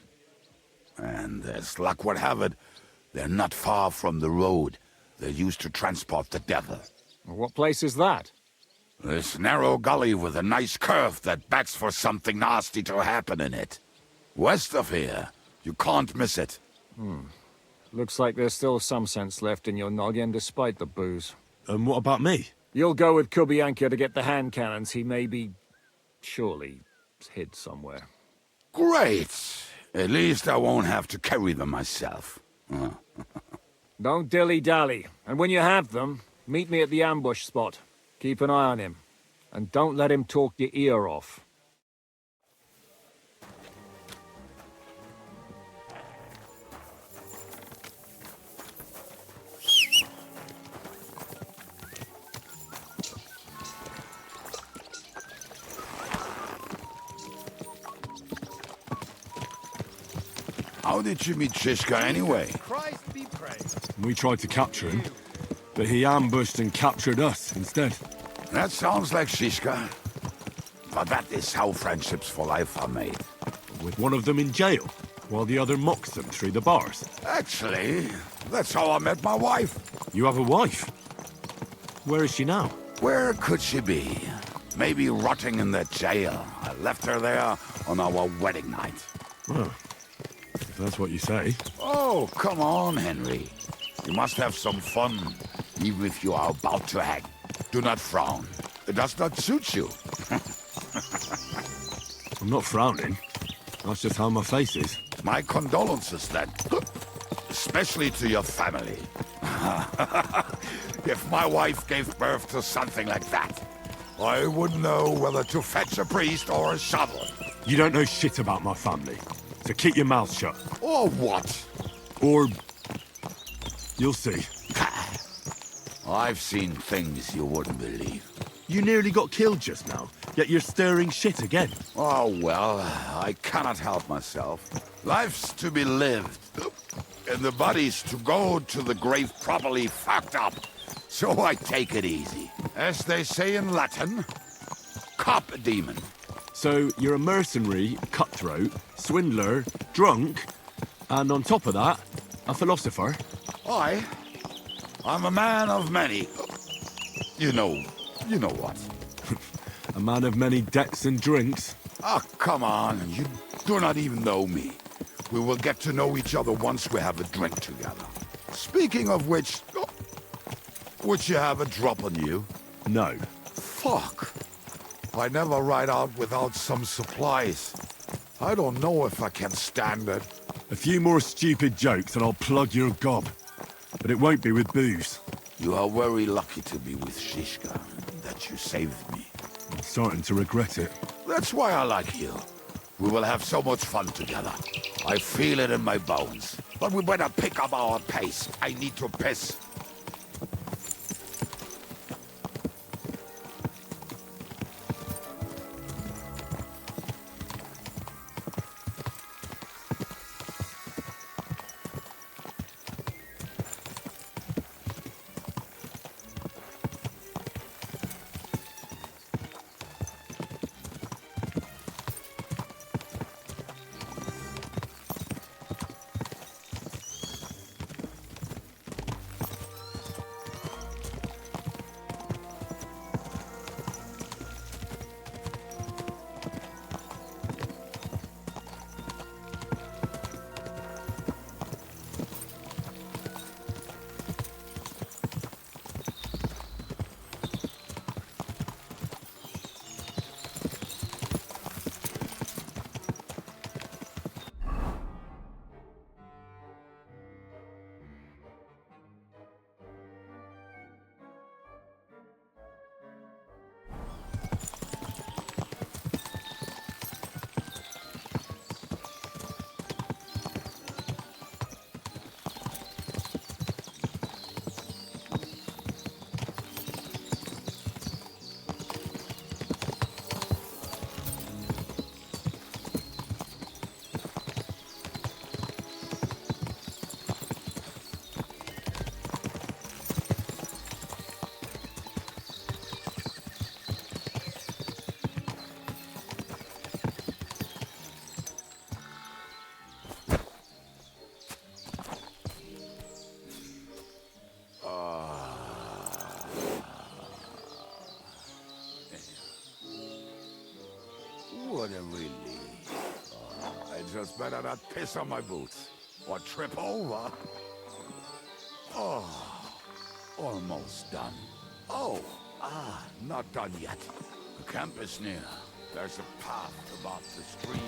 And as luck would have it, they're not far from the road they used to transport the devil. What place is that? This narrow gully with a nice curve that backs for something nasty to happen in it. West of here. You can't miss it. Looks like there's still some sense left in your noggin despite the booze. And what about me? You'll go with Kubianka to get the hand cannons. He may be... surely hid somewhere. Great! At least I won't have to carry them myself. Don't dilly-dally. And when you have them, meet me at the ambush spot. Keep an eye on him. And don't let him talk your ear off. How did you meet Shishka anyway? Christ be praised. We tried to capture him, but he ambushed and captured us instead. That sounds like Shishka. But that is how friendships for life are made. With one of them in jail, while the other mocks them through the bars. Actually, that's how I met my wife. You have a wife? Where is she now? Where could she be? Maybe rotting in that jail. I left her there on our wedding night. Well, if that's what you say. Oh, come on, Henry. You must have some fun, even if you are about to hang. Do not frown. It does not suit you. I'm not frowning. That's just how my face is. My condolences, then. Especially to your family. If my wife gave birth to something like that, I wouldn't know whether to fetch a priest or a shovel. You don't know shit about my family, so keep your mouth shut. Or what? Or... you'll see. I've seen things you wouldn't believe. You nearly got killed just now, yet you're stirring shit again. Oh, well, I cannot help myself. Life's to be lived, and the body's to go to the grave properly fucked up. So I take it easy. As they say in Latin, cop a demon. So you're a mercenary, cutthroat, swindler, drunk, and on top of that, a philosopher? I'm a man of many... You know what. A man of many debts and drinks? Ah, come on, you do not even know me. We will get to know each other once we have a drink together. Speaking of which... would you have a drop on you? No. Fuck. I never ride out without some supplies. I don't know if I can stand it. A few more stupid jokes and I'll plug your gob. But it won't be with booze. You are very lucky to be with Shishka, that you saved me. I'm starting to regret it. That's why I like you. We will have so much fun together. I feel it in my bones. But we better pick up our pace. I need to piss. soldiers better not piss on my boots. Or trip over. Oh, almost done. Oh, not done yet. The camp is near. There's a path about the stream.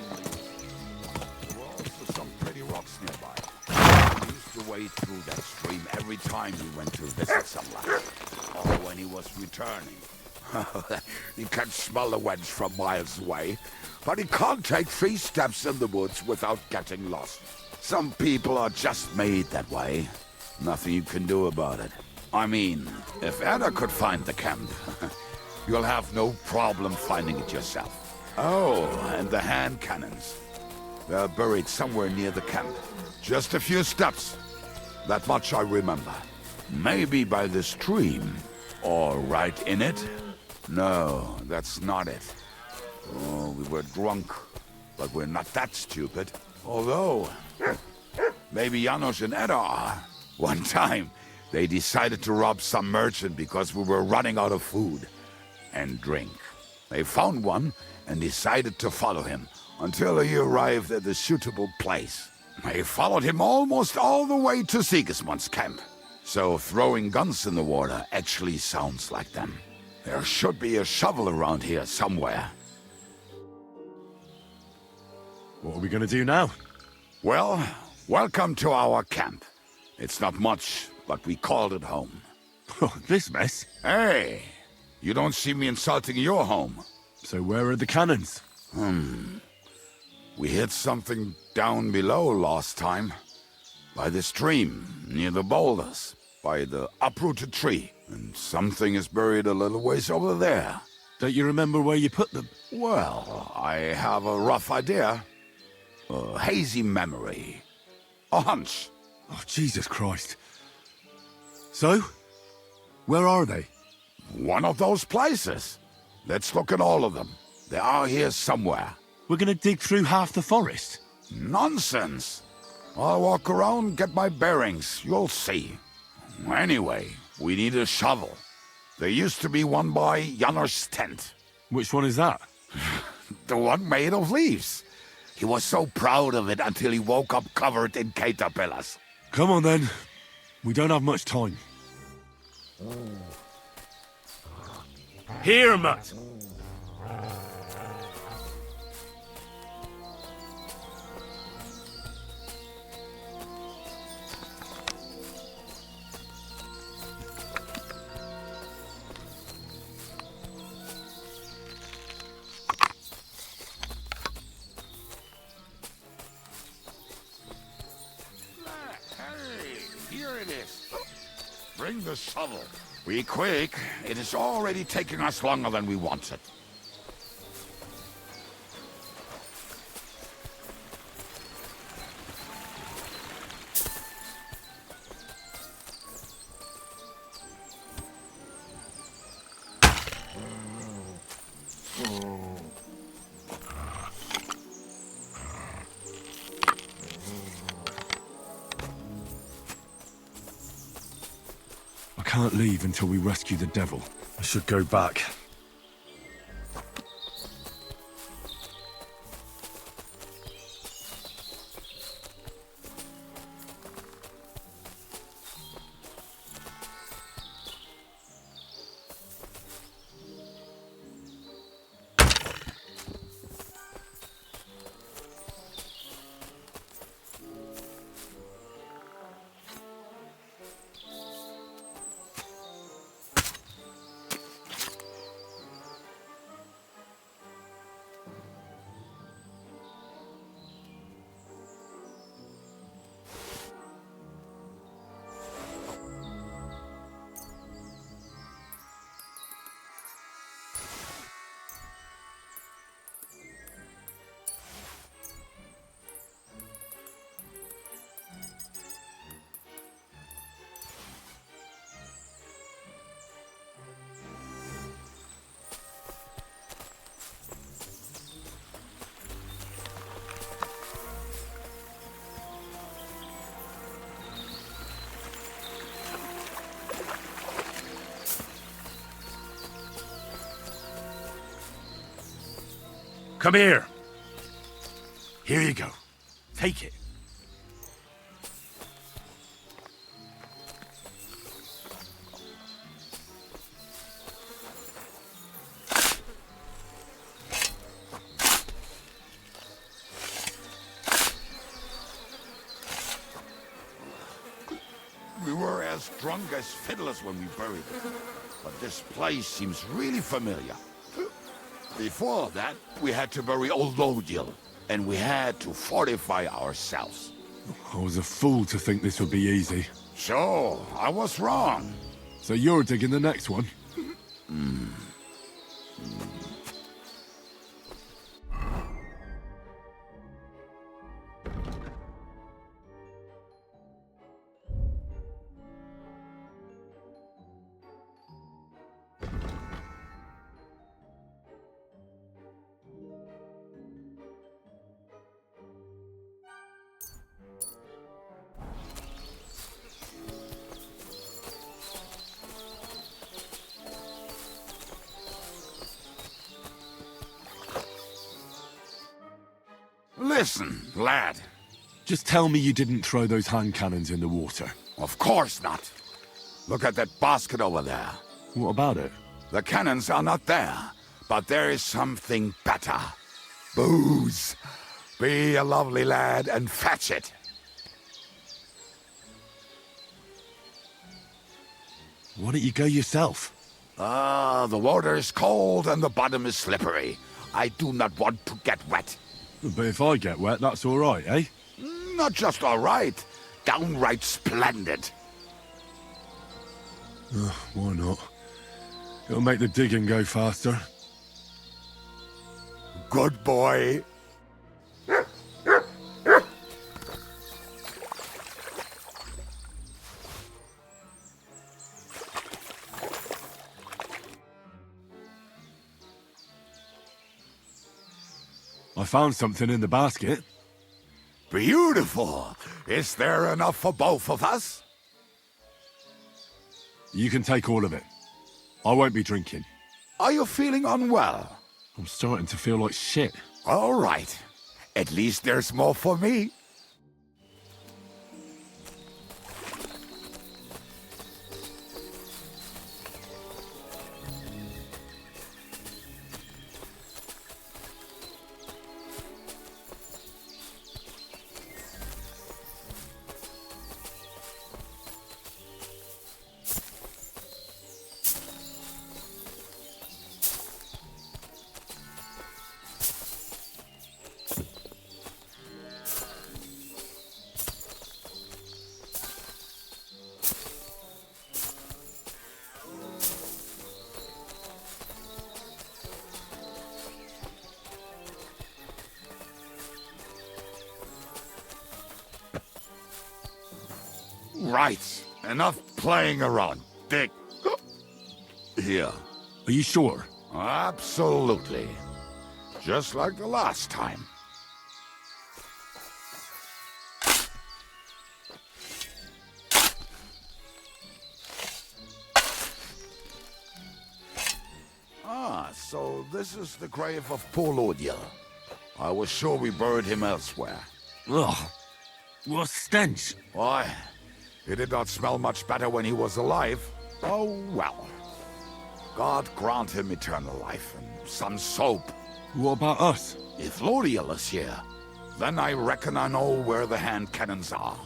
There were also some pretty rocks nearby. We used to wade through that stream every time he went to visit someone. Or when he was returning. He can smell the wench from miles away, but he can't take 3 steps in the woods without getting lost. Some people are just made that way. Nothing you can do about it. I mean, if Anna could find the camp, you'll have no problem finding it yourself. Oh, and the hand cannons. They're buried somewhere near the camp. Just a few steps. That much I remember. Maybe by the stream. Or right in it? No, that's not it. Oh, we were drunk. But we're not that stupid. Although, maybe Janos and Edda are. One time, they decided to rob some merchant because we were running out of food and drink. They found one and decided to follow him until he arrived at a suitable place. They followed him almost all the way to Sigismund's camp. So throwing guns in the water actually sounds like them. There should be a shovel around here somewhere. What are we gonna do now? Well, welcome to our camp. It's not much, but we called it home. This mess? Hey, you don't see me insulting your home. So where are the cannons? We hit something down below last time. By the stream, near the boulders, by the uprooted tree. And something is buried a little ways over there. Don't you remember where you put them? Well, I have a rough idea. A hazy memory. A hunch. Oh, Jesus Christ. So? Where are they? One of those places. Let's look at all of them. They are here somewhere. We're gonna dig through half the forest. Nonsense. I'll walk around, get my bearings. You'll see. Anyway, we need a shovel. There used to be one by Janos' tent. Which one is that? The one made of leaves. He was so proud of it until he woke up covered in caterpillars. Come on then. We don't have much time. Here, Mutt! Here it is. Bring the shovel. Be quick. It is already taking us longer than we wanted. I can't leave until we rescue the devil. I should go back. Come here. Here you go. Take it. We were as drunk as fiddlers when we buried it. But this place seems really familiar. Before that, we had to bury old Lodiel, and we had to fortify ourselves. I was a fool to think this would be easy. So, I was wrong. So you're digging the next one? Listen, lad. Just tell me you didn't throw those hand cannons in the water. Of course not. Look at that basket over there. What about it? The cannons are not there, but there is something better. Booze. Be a lovely lad and fetch it. Why don't you go yourself? The water is cold and the bottom is slippery. I do not want to get wet. But if I get wet, that's all right, eh? Not just all right. Downright splendid. Why not? It'll make the digging go faster. Good boy. I found something in the basket. Beautiful. Is there enough for both of us? You can take all of it. I won't be drinking. Are you feeling unwell? I'm starting to feel like shit. All right. At least there's more for me. Right. Enough playing around. Dig. Here. Are you sure? Absolutely. Just like the last time. So this is the grave of poor Lodiel. I was sure we buried him elsewhere. Ugh. What stench? Why? He did not smell much better when he was alive. Oh, well. God grant him eternal life and some soap. What about us? If Lodiel is here, then I reckon I know where the hand cannons are.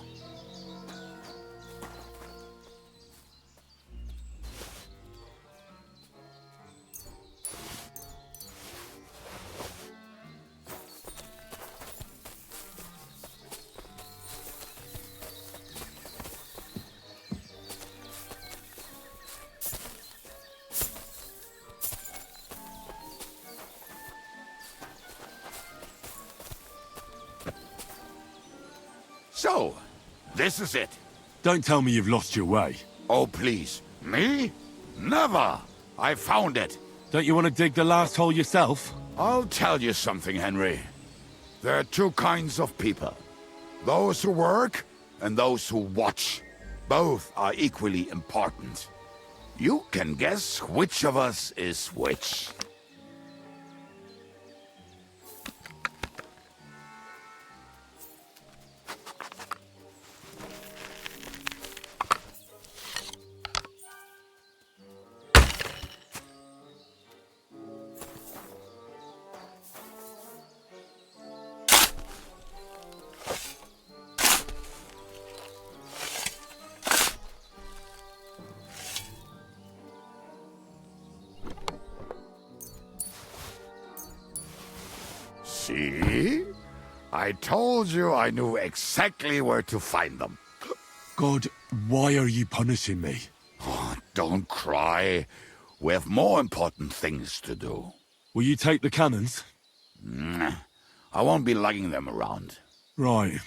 So, this is it. Don't tell me you've lost your way. Oh, please. Me? Never! I found it. Don't you want to dig the last hole yourself? I'll tell you something, Henry. There are two kinds of people. Those who work and those who watch. Both are equally important. You can guess which of us is which. See? I told you I knew exactly where to find them. God, why are you punishing me? Oh, don't cry. We have more important things to do. Will you take the cannons? I won't be lugging them around. Right.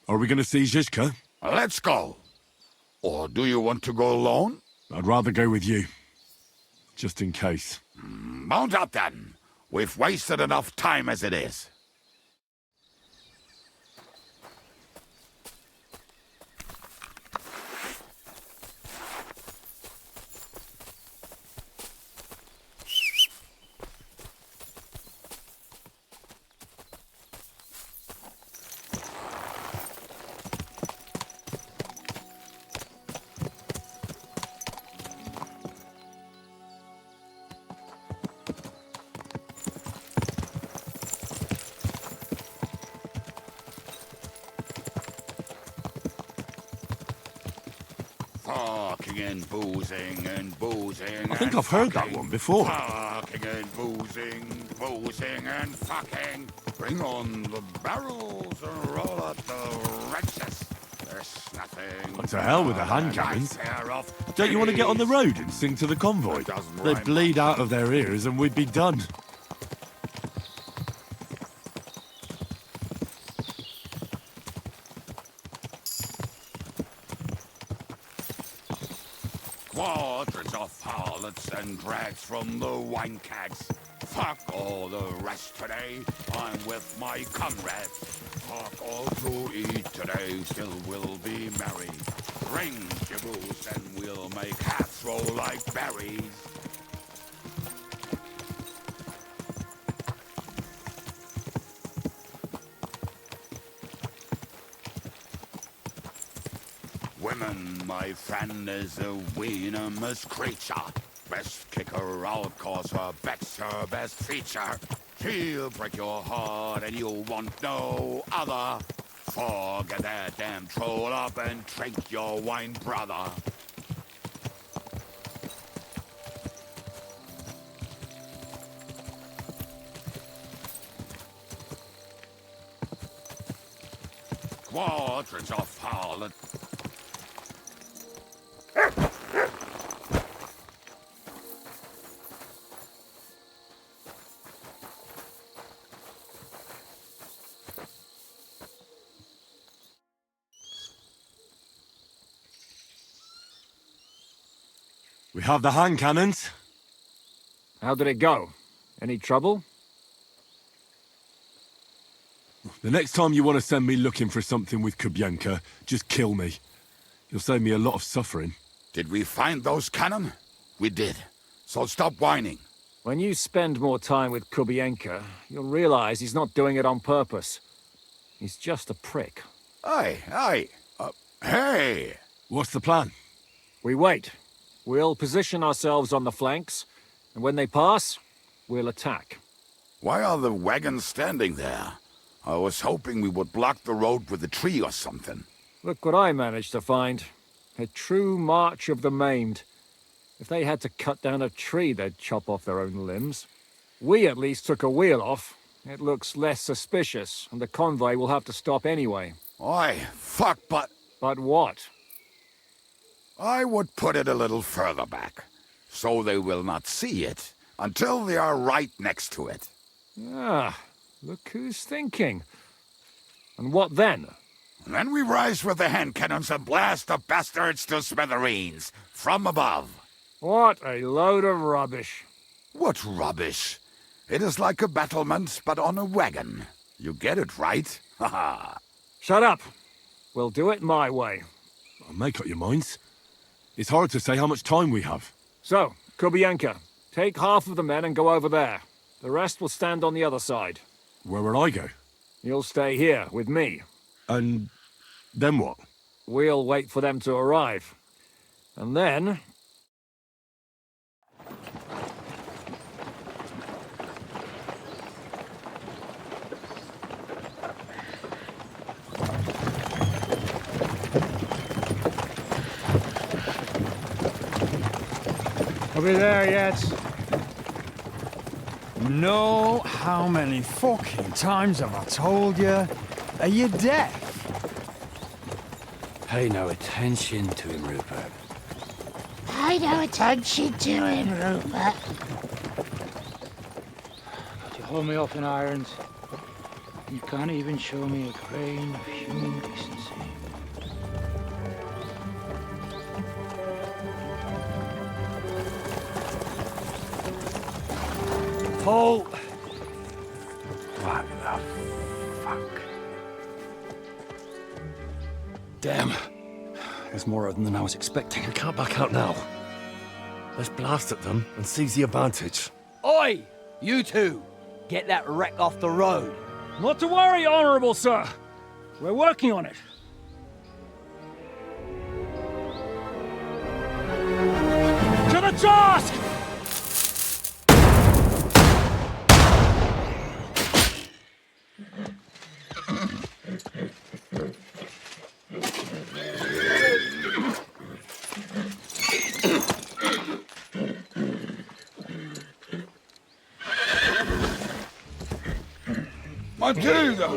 Are we going to see Zizka? Let's go. Or do you want to go alone? I'd rather go with you. Just in case. Mount up then. We've wasted enough time as it is. Fucking and boozing and boozing. I think I've heard that one before. Fucking and boozing and fucking. Bring on the barrels and roll out the wrenches. There's nothing. To hell with the hand cannons. Don't you want to get on the road and sing to the convoy? They'd bleed out of their ears and we'd be done. Quadrants of harlots and drags from the wine kegs. Fuck all the rest today. I'm with my comrades. Fuck all to eat today. Still we'll be merry. Bring your booze and we'll make hats roll like berries. Women, my friend, is a venomous creature. Best kicker out, cause her back's her best feature. She'll break your heart and you'll want no other. Forget that damn troll up and drink your wine, brother. Quadrants of harlot. We have the hand cannons. How did it go? Any trouble? The next time you want to send me looking for something with Kubienka, just kill me. You'll save me a lot of suffering. Did we find those cannon? We did. So stop whining. When you spend more time with Kubienka, you'll realize he's not doing it on purpose. He's just a prick. Hey! What's the plan? We wait. We'll position ourselves on the flanks, and when they pass, we'll attack. Why are the wagons standing there? I was hoping we would block the road with a tree or something. Look what I managed to find. A true march of the maimed. If they had to cut down a tree, they'd chop off their own limbs. We at least took a wheel off. It looks less suspicious, and the convoy will have to stop anyway. Oi, fuck, but... But what? I would put it a little further back, so they will not see it until they are right next to it. Ah, look who's thinking. And what then? Then we rise with the hand cannons and blast the bastards to smithereens, from above. What a load of rubbish. What rubbish? It is like a battlement, but on a wagon. You get it, right? Haha. Shut up. We'll do it my way. Make up your minds. It's hard to say how much time we have. So, Kubienka, take half of the men and go over there. The rest will stand on the other side. Where will I go? You'll stay here with me. And then what? We'll wait for them to arrive. And then... Are we there yet? No, how many fucking times have I told you? Are you deaf? Pay no attention to him, Rupert. Pay no attention to him, Rupert. But you hold me up in irons. You can't even show me a grain of human decency. Paul! What the fuck? Damn. There's more of them than I was expecting. We can't back out now. Let's blast at them and seize the advantage. Oi! You two! Get that wreck off the road. Not to worry, Honorable Sir. We're working on it. To the task! Matilda!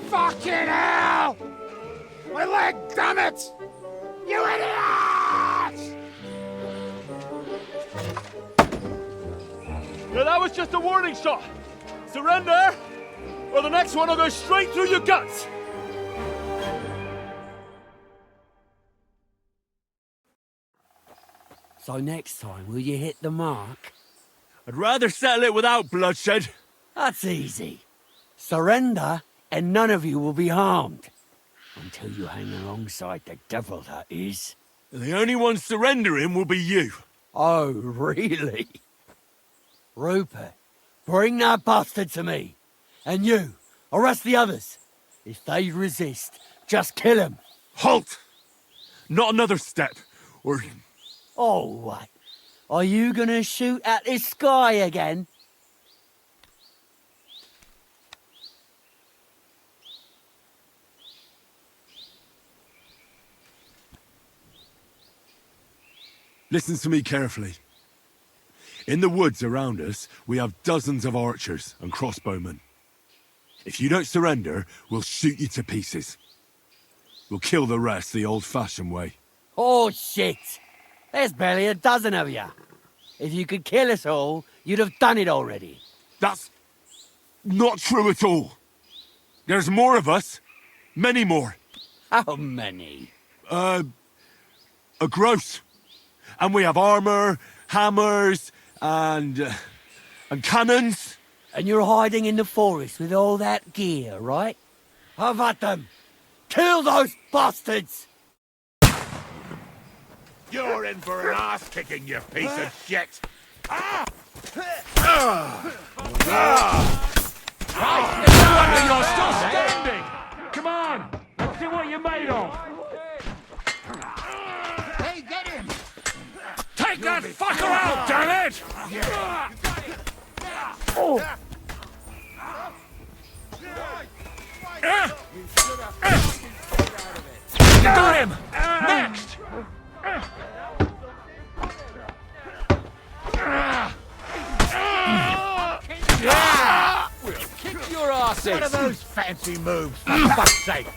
Fucking hell! My leg, damn it! You idiot! Yeah, that was just a warning shot. Surrender, or the next one will go straight through your guts. So next time, will you hit the mark? I'd rather settle it without bloodshed. That's easy. Surrender, and none of you will be harmed. Until you hang alongside the devil, that is. The only one surrendering will be you. Oh, really? Rupert, bring that bastard to me. And you, arrest the others. If they resist, just kill them. Halt! Not another step, or... Oh, what? Are you gonna shoot at this sky again? Listen to me carefully. In the woods around us, we have dozens of archers and crossbowmen. If you don't surrender, we'll shoot you to pieces. We'll kill the rest the old-fashioned way. Oh, shit! There's barely a dozen of you. If you could kill us all, you'd have done it already. That's not true at all. There's more of us. Many more. How many? A gross. And we have armor, hammers, and cannons. And you're hiding in the forest with all that gear, right? Have at them! Kill those bastards! You're in for an ass-kicking, you piece of shit! You're still standing! Come on! Let's see what you're made of! Hey, get him! Take that fucker out, damn it! Oh. You got him! Next! We'll kick your asses! What are those fancy moves, for fuck's sake?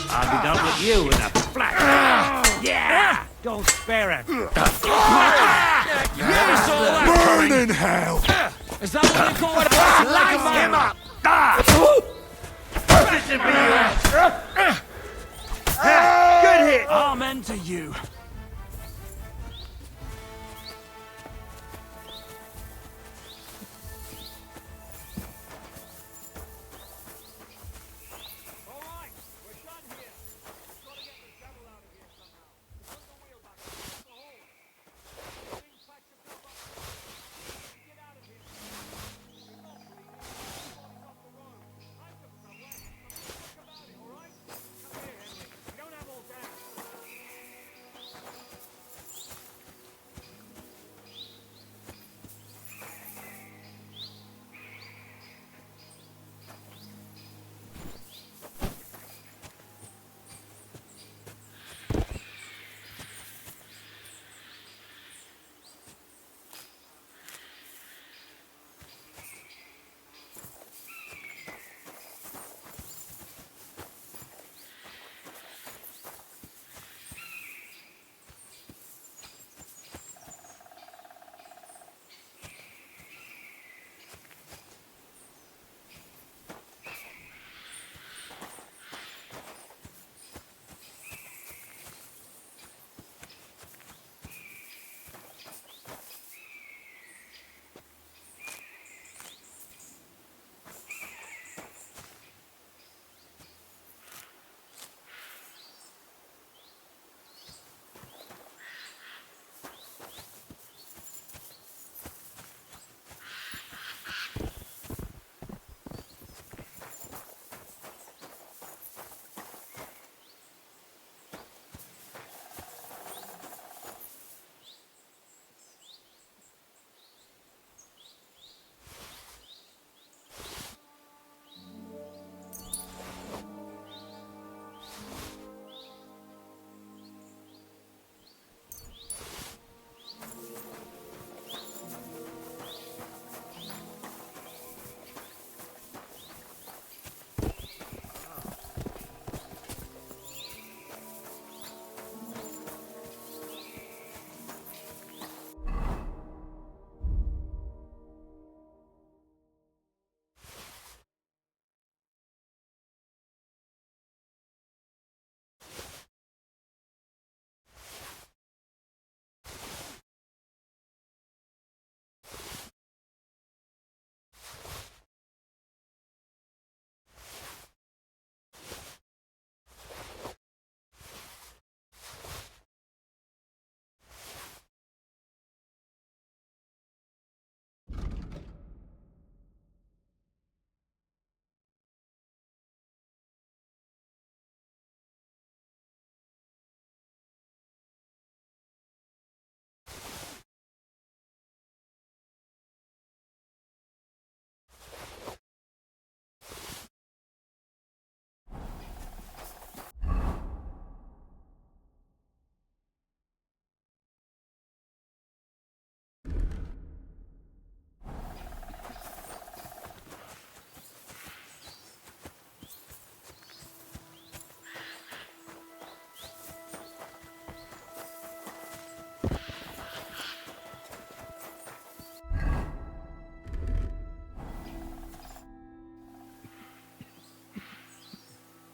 I'll be done with you in a flash. Yeah! Don't spare him. Burn in hell! Is that what you call it? Light him up! Good hit! Amen to you.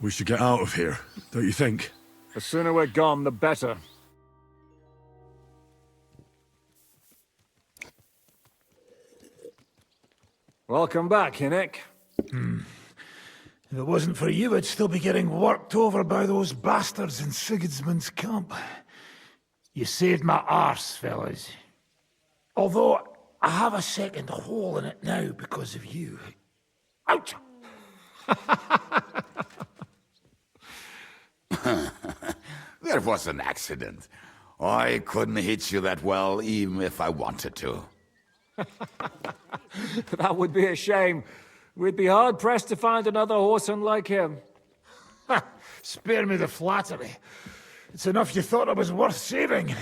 We should get out of here, don't you think? The sooner we're gone, the better. Welcome back, Hinnick. If it wasn't for you, I'd still be getting worked over by those bastards in Sigismund's camp. You saved my arse, fellas. Although, I have a second hole in it now because of you. Ouch! There was an accident. I couldn't hit you that well, even if I wanted to. That would be a shame. We'd be hard-pressed to find another horseman like him. Spare me the flattery. It's enough you thought I was worth saving.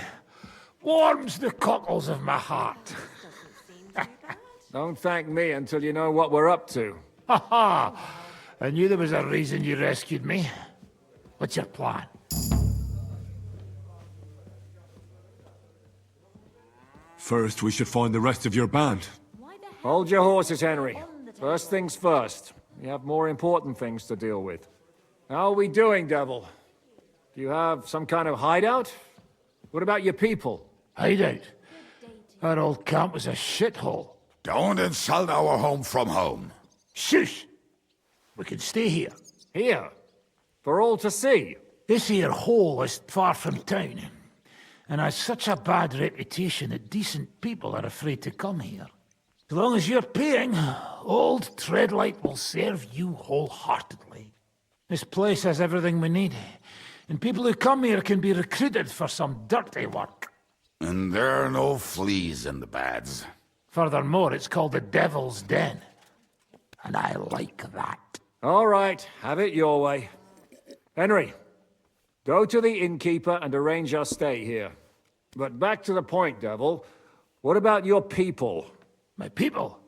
Warms the cockles of my heart. Don't thank me until you know what we're up to. Ha ha! I knew there was a reason you rescued me. What's your plan? First, we should find the rest of your band. Hold your horses, Henry. First things first. We have more important things to deal with. How are we doing, Devil? Do you have some kind of hideout? What about your people? Hideout? That old camp was a shithole. Don't insult our home from home. Shush! We can stay here. Here? For all to see? This here hole is far from town, and has such a bad reputation that decent people are afraid to come here. As long as you're paying, old Treadlight will serve you wholeheartedly. This place has everything we need, and people who come here can be recruited for some dirty work. And there are no fleas in the beds. Furthermore, it's called the Devil's Den, and I like that. All right, have it your way. Henry, go to the innkeeper and arrange our stay here. But back to the point, Devil. What about your people? My people?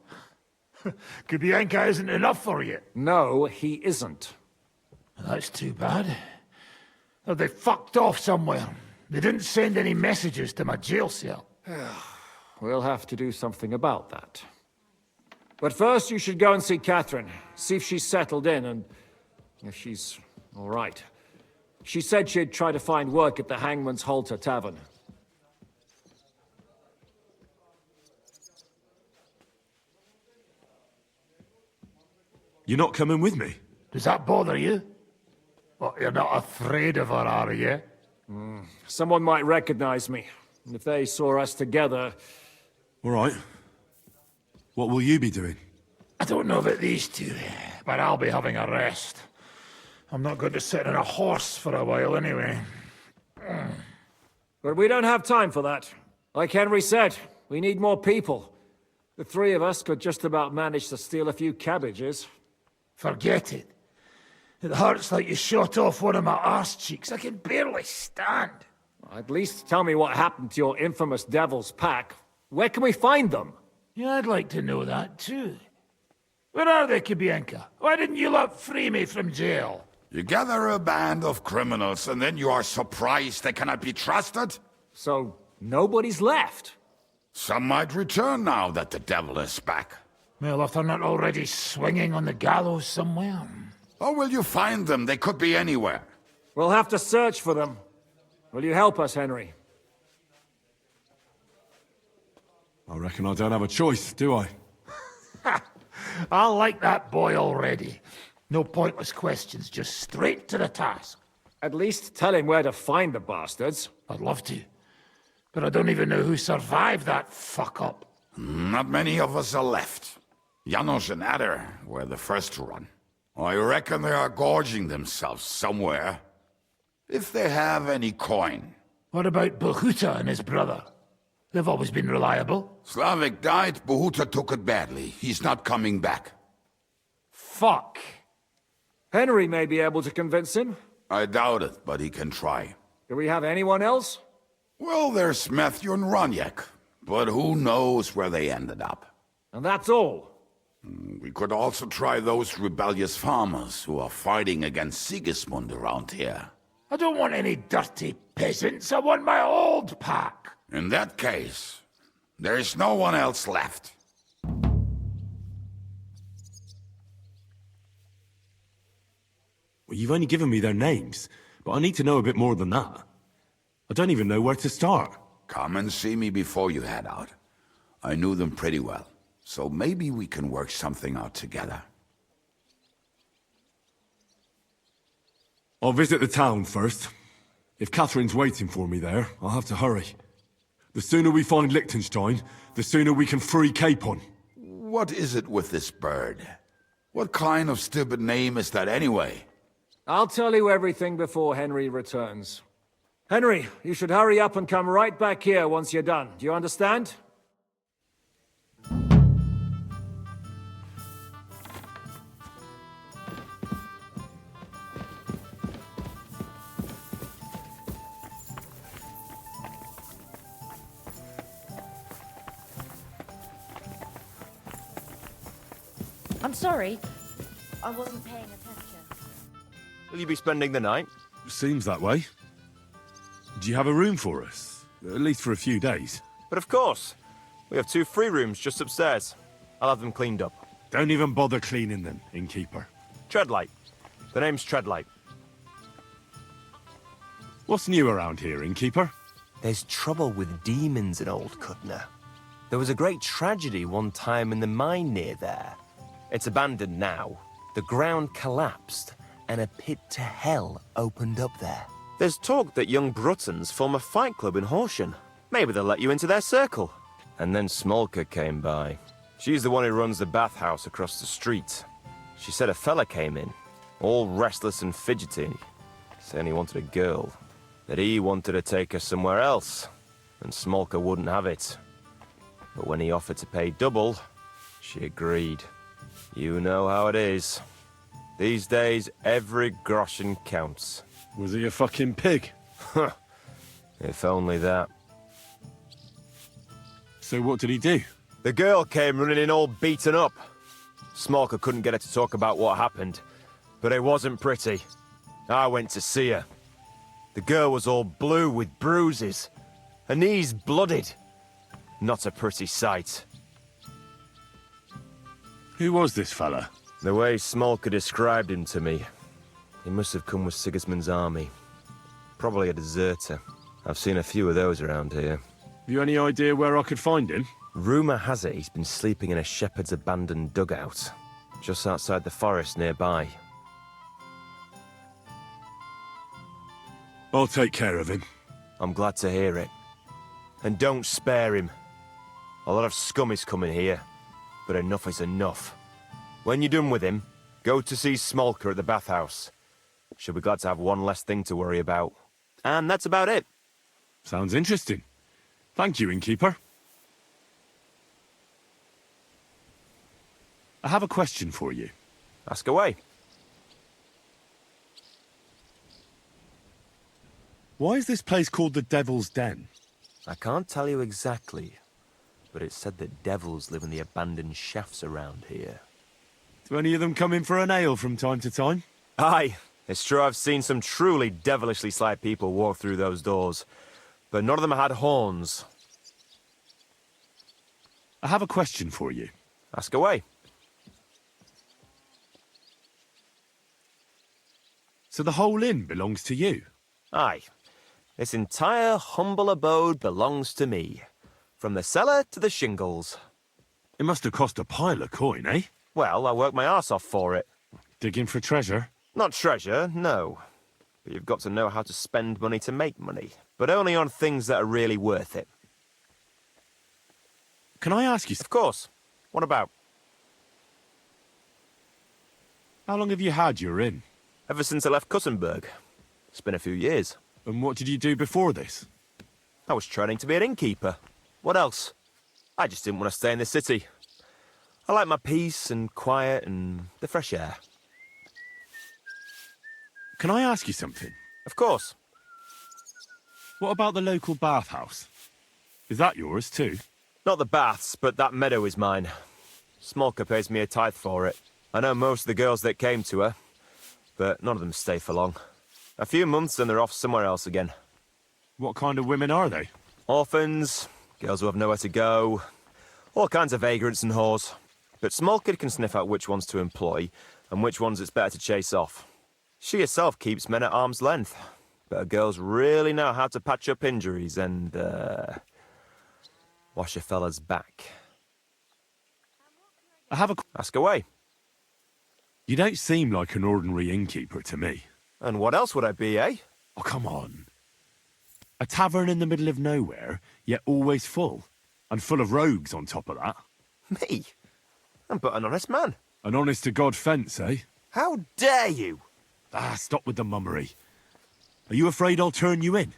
Kubienka isn't enough for you. No, he isn't. That's too bad. Oh, they fucked off somewhere. They didn't send any messages to my jail cell. We'll have to do something about that. But first you should go and see Catherine. See if she's settled in and if she's all right. She said she'd try to find work at the Hangman's Halter Tavern. You're not coming with me? Does that bother you? Well, you're not afraid of her, are you? Someone might recognize me. And if they saw us together... All right. What will you be doing? I don't know about these two, but I'll be having a rest. I'm not going to sit on a horse for a while anyway. But we don't have time for that. Like Henry said, we need more people. The three of us could just about manage to steal a few cabbages. Forget it. It hurts like you shot off one of my arse cheeks. I can barely stand. At least tell me what happened to your infamous Devil's Pack. Where can we find them? Yeah, I'd like to know that too. Where are they, Kubienka? Why didn't you lot free me from jail? You gather a band of criminals and then you are surprised they cannot be trusted? So, nobody's left? Some might return now that the devil is back. Well, if they're not already swinging on the gallows somewhere. How will you find them? They could be anywhere. We'll have to search for them. Will you help us, Henry? I reckon I don't have a choice, do I? I like that boy already. No pointless questions, just straight to the task. At least tell him where to find the bastards. I'd love to. But I don't even know who survived that fuck-up. Not many of us are left. Janos and Adder were the first to run. I reckon they are gorging themselves somewhere. If they have any coin. What about Behuta and his brother? They've always been reliable. Slavik died, Behuta took it badly. He's not coming back. Fuck. Henry may be able to convince him. I doubt it, but he can try. Do we have anyone else? Well, there's Matthew and Roniak, but who knows where they ended up. And that's all? We could also try those rebellious farmers who are fighting against Sigismund around here. I don't want any dirty peasants. I want my old pack. In that case, there is no one else left. Well, you've only given me their names, but I need to know a bit more than that. I don't even know where to start. Come and see me before you head out. I knew them pretty well, so maybe we can work something out together. I'll visit the town first. If Catherine's waiting for me there, I'll have to hurry. The sooner we find Liechtenstein, the sooner we can free Capon. What is it with this bird? What kind of stupid name is that anyway? I'll tell you everything before Henry returns. Henry, you should hurry up and come right back here once you're done. Do you understand? I'm sorry. I wasn't paying attention. Will you be spending the night? Seems that way. Do you have a room for us? At least for a few days. But of course. We have 2 free rooms just upstairs. I'll have them cleaned up. Don't even bother cleaning them, innkeeper. Treadlight. The name's Treadlight. What's new around here, innkeeper? There's trouble with demons in Old Cutner. There was a great tragedy one time in the mine near there. It's abandoned now. The ground collapsed, and a pit to hell opened up there. There's talk that young Bruttons form a fight club in Horsham. Maybe they'll let you into their circle. And then Smolka came by. She's the one who runs the bathhouse across the street. She said a fella came in, all restless and fidgety, saying he wanted a girl. That he wanted to take her somewhere else, and Smolka wouldn't have it. But when he offered to pay double, she agreed. You know how it is. These days, every groschen counts. Was he a fucking pig? If only that. So what did he do? The girl came running in all beaten up. Smolka couldn't get her to talk about what happened, but it wasn't pretty. I went to see her. The girl was all blue with bruises. Her knees blooded. Not a pretty sight. Who was this fella? The way Smolka described him to me, he must have come with Sigismund's army. Probably a deserter. I've seen a few of those around here. Have you any idea where I could find him? Rumour has it he's been sleeping in a shepherd's abandoned dugout, just outside the forest nearby. I'll take care of him. I'm glad to hear it. And don't spare him. A lot of scum is coming here, but enough is enough. When you're done with him, go to see Smolka at the bathhouse. She'll be glad to have one less thing to worry about. And that's about it. Sounds interesting. Thank you, innkeeper. I have a question for you. Ask away. Why is this place called the Devil's Den? I can't tell you exactly, but it's said that devils live in the abandoned shafts around here. Do any of them come in for an ale from time to time? Aye, it's true I've seen some truly devilishly sly people walk through those doors, but none of them had horns. I have a question for you. Ask away. So the whole inn belongs to you? Aye. This entire humble abode belongs to me. From the cellar to the shingles. It must have cost a pile of coin, eh? Well, I worked my arse off for it. Digging for treasure? Not treasure, no. But you've got to know how to spend money to make money. But only on things that are really worth it. Can I ask you... Of course. What about? How long have you had your inn? Ever since I left Cuttenberg. It's been a few years. And what did you do before this? I was training to be an innkeeper. What else? I just didn't want to stay in the city. I like my peace and quiet and the fresh air. Can I ask you something? Of course. What about the local bathhouse? Is that yours too? Not the baths, but that meadow is mine. Smolka pays me a tithe for it. I know most of the girls that came to her, but none of them stay for long. A few months and they're off somewhere else again. What kind of women are they? Orphans, girls who have nowhere to go, all kinds of vagrants and whores. But Smolka can sniff out which ones to employ and which ones it's better to chase off. She herself keeps men at arm's length. But her girls really know how to patch up injuries and, wash a fella's back. I have a... Ask away. You don't seem like an ordinary innkeeper to me. And what else would I be, eh? Oh, come on. A tavern in the middle of nowhere, yet always full. And full of rogues on top of that. Me? I'm but an honest man. An honest-to-God fence, eh? How dare you? Ah, stop with the mummery. Are you afraid I'll turn you in?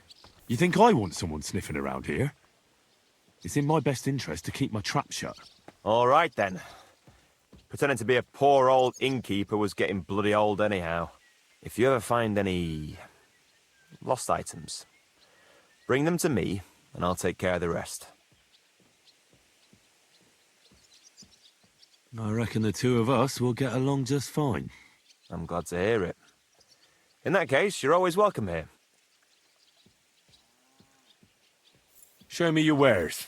You think I want someone sniffing around here? It's in my best interest to keep my trap shut. All right, then. Pretending to be a poor old innkeeper was getting bloody old anyhow. If you ever find any... lost items, bring them to me, and I'll take care of the rest. I reckon the two of us will get along just fine. I'm glad to hear it. In that case, you're always welcome here. Show me your wares.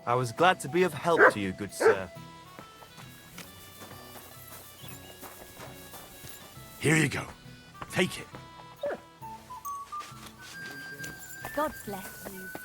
I was glad to be of help to you, good sir. Here you go. Take it. God bless you.